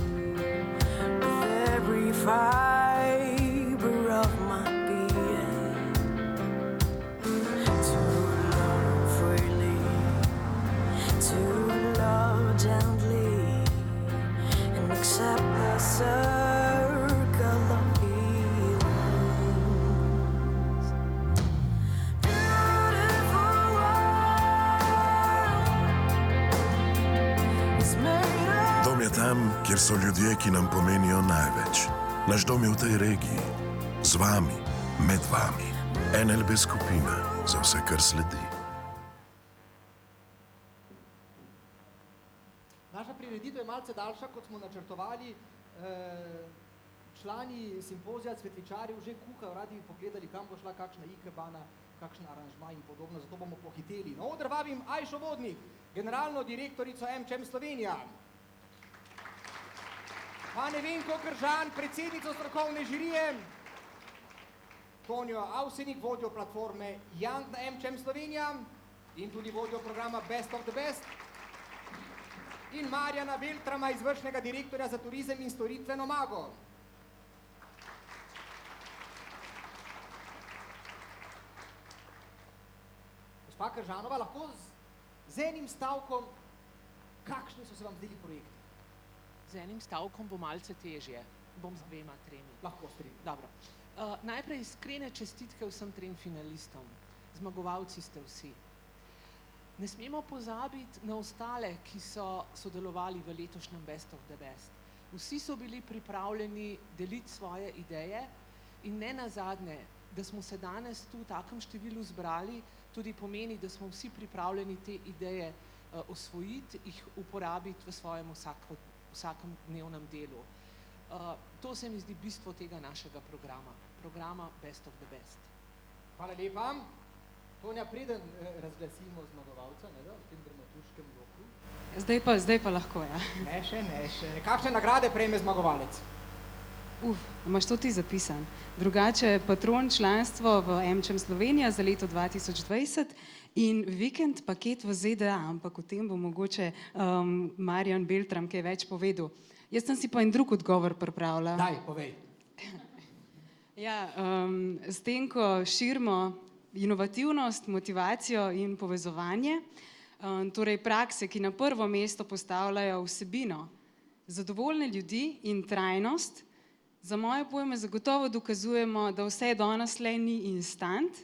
with every fiber of my being, to love freely, to love gently, and accept the circle of feelings. Beautiful world is made of. Dom je tam, kjer so ljudje, ki nam pomenijo največ. Naš dom je v tej regiji, z vami, med vami. NLB skupina za vse, kar sledi. Naša prireditev je malce daljša, kot smo načrtovali. Člani simpozija cvetličarjev že kuhajo, radi bi pogledali, kam bo šla kakšna ikebana, kakšen aranžma in podobno, zato bomo pohiteli. Na oder vabim Ajšo Vodnik, generalno direktorico AmCham Slovenija. Pa Nevenko Kržan, predsednico strokovne žirije. Tonjo Avsenik, vodjo platforme Young na AmCham Slovenija in tudi vodjo programa Best of the Best. In Marjana Beltrama, izvršnega direktorja za turizem in storitve Nomago. Gospa Kržanova, lahko z enim stavkom, kakšni so se vam zdeli projekti? Z enim stavkom bo malce težje, bom z 2, 3. Lahko s 3. Dobro. Najprej iskrene čestitke vsem 3 finalistom. Zmagovalci ste vsi. Ne smemo pozabiti na ostale, ki so sodelovali v letošnjem Best of the Best. Vsi so bili pripravljeni deliti svoje ideje in ne nazadnje, da smo se danes tu v takem številu zbrali, tudi pomeni, da smo vsi pripravljeni te ideje osvojiti, jih uporabiti v svojem vsakem dnevnem delu. To se mi zdi bistvo tega našega programa Best of the Best. Hvala lepa. Tonja, preden razglasimo zmagovalca, v tem dramaturškem bloku. Zdaj pa lahko, ja. Ne še. Kakšne nagrade prejme zmagovalec? Imaš to ti zapisan. Drugače patron članstvo v AmCham Slovenija za leto 2020 in vikend paket v ZDA, ampak o tem bo mogoče Marjan Beltram kaj več povedal. Jaz sem si pa en drug odgovor pripravila. Daj, povej. Ja, s tem, ko širimo inovativnost, motivacijo in povezovanje, torej prakse, ki na prvo mesto postavljajo vsebino, zadovoljne ljudi in trajnost, za moje pojme zagotovo dokazujemo, da vse danes le ni instant,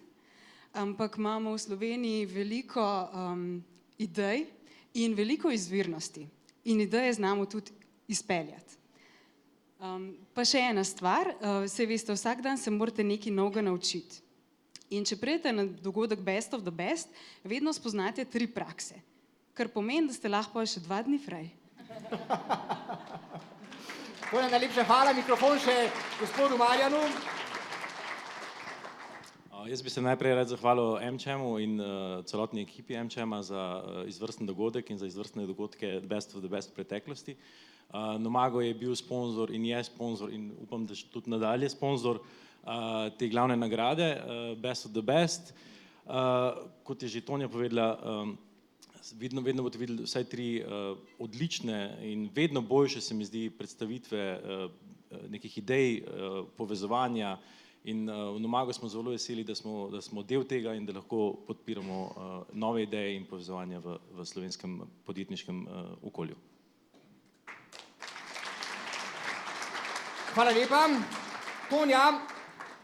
ampak imamo v Sloveniji veliko idej in veliko izvirnosti. In ideje znamo tudi izpeljati. Pa še ena stvar, saj veste, vsak dan se morate nekaj novega naučiti. In če pridete na dogodek Best of the Best, vedno spoznate 3 prakse, kar pomeni, da ste lahko še 2 dni fraj. Tonja, najlepša hvala, mikrofon še gospodu Marjanu. Jaz bi se najprej rad zahvalil AmChamu in celotni ekipi AmChama za izvrsten dogodek in za izvrstne dogodke Best of the Best v preteklosti. Nomago je bil sponzor in je sponzor in upam, da tudi nadalje sponzor te glavne nagrade Best of the Best. Kot je že Tonja povedala, vedno boste videli vsaj 3 odlične in vedno boljše, se mi zdi, predstavitve nekih idej, povezovanja in v Nomago smo zelo veseli, da smo del tega in da lahko podpiramo nove ideje in povezovanja v slovenskem podjetniškem okolju. Hvala lepa. Tonja,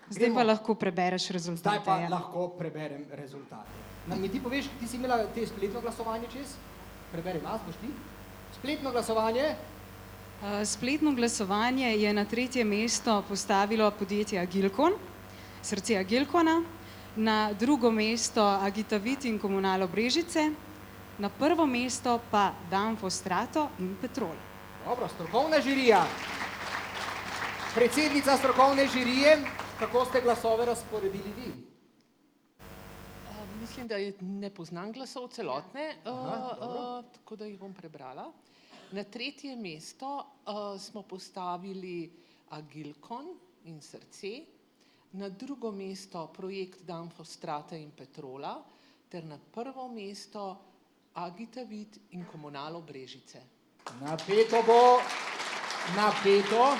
zdaj pa lahko prebereš rezultate. Zdaj pa lahko preberem rezultate. Mi ti poveš, ti si imela te spletno glasovanje čez? Preberi nas, boš ti? Spletno glasovanje? Spletno glasovanje je na 3. mesto postavilo podjetje Agilkon, srce Agilkona, na 2. mesto Agitavit in Komunalo Brežice, na 1. mesto pa Danfo Strato in Petrol. Dobro, strokovna žirija. Predsednica strokovne žirije, kako ste glasove razporedili vi? Mislim, da ne poznam glasov celotne, tako da jih bom prebrala. Na 3. mesto smo postavili Agilkon in srce, na drugo mesto projekt Danfoss, Strata in Petrola ter na prvo mesto Agitavit in Komunalo Brežice. Napeto bo, napeto.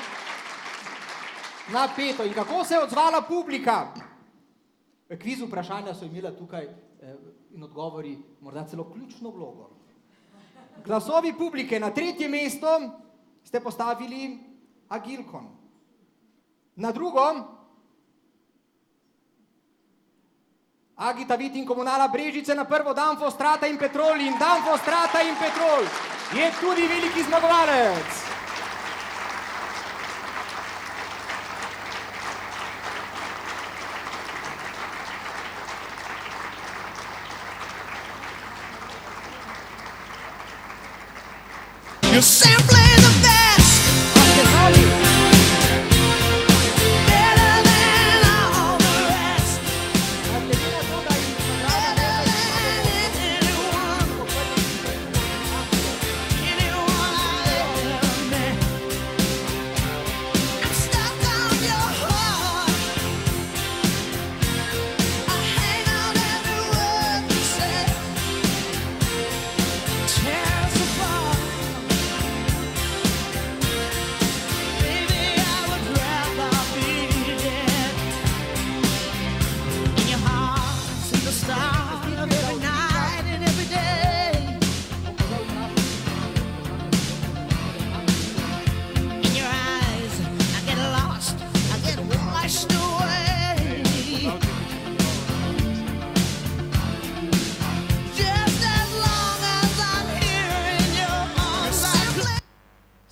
Napeto. In kako se je odzvala publika? Kviz vprašanja so imela tukaj in odgovori morda celo ključno vlogo. Glasovi publike na tretje mesto ste postavili Agilkon. Na drugo Agitavit in Komunala Brežice, na prvo Danfoss, Strata in Petrol in Danfoss, Strata in Petrol je tudi veliki zmagovalec. You're simply the best. Better than all the rest. Anyone I've ever met. I'm stuck on your heart. I hang on every word you say. Tear us apart.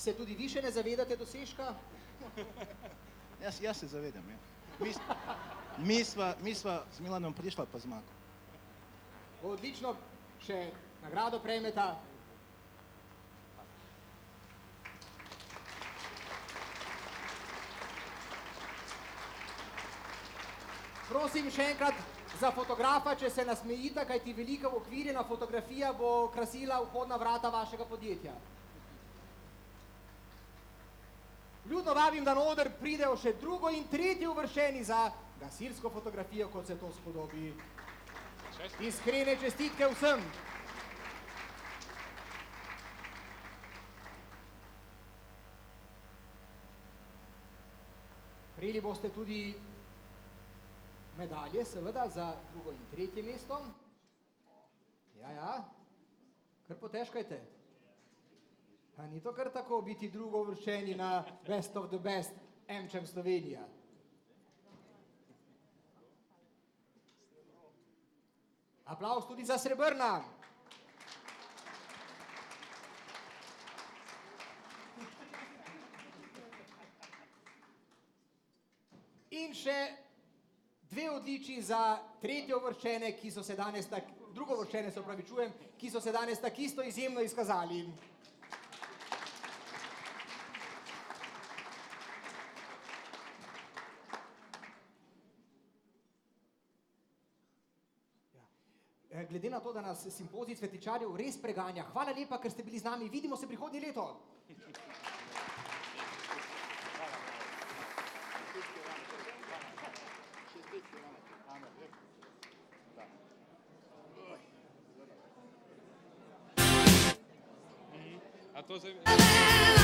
Se tudi vi še ne zavedate dosežka? Jaz se zavedam. Ja. Mi sva z Milanom prišla po zmago. Odlično, še nagrado prejmeta. Prosim še enkrat za fotografa, če se nasmejita, kajti velika okvirjena fotografija bo krasila vhodna vrata vašega podjetja. Vljudno vabim, da na oder pridejo še drugo in tretje uvrščeni za gasilsko fotografijo, kot se to spodobi. Iskrene čestitke vsem. Prejeli boste tudi medalje, seveda, za drugo in tretje mesto. Ja, kar potežkajte. Pa ni to kar tako biti drugo uvrščeni na Best of the Best AmCham Slovenija. Aplavz tudi za srebrna. In še dve odličji za tretje uvrščene, ki so se danes drugo uvrščene, se opravičujem, ki so se danes takisto izjemno izkazali. Glede na to, da nas simpozij cvetličarjev res preganja, hvala lepa, ker ste bili z nami. Vidimo se prihodnje leto. A to se...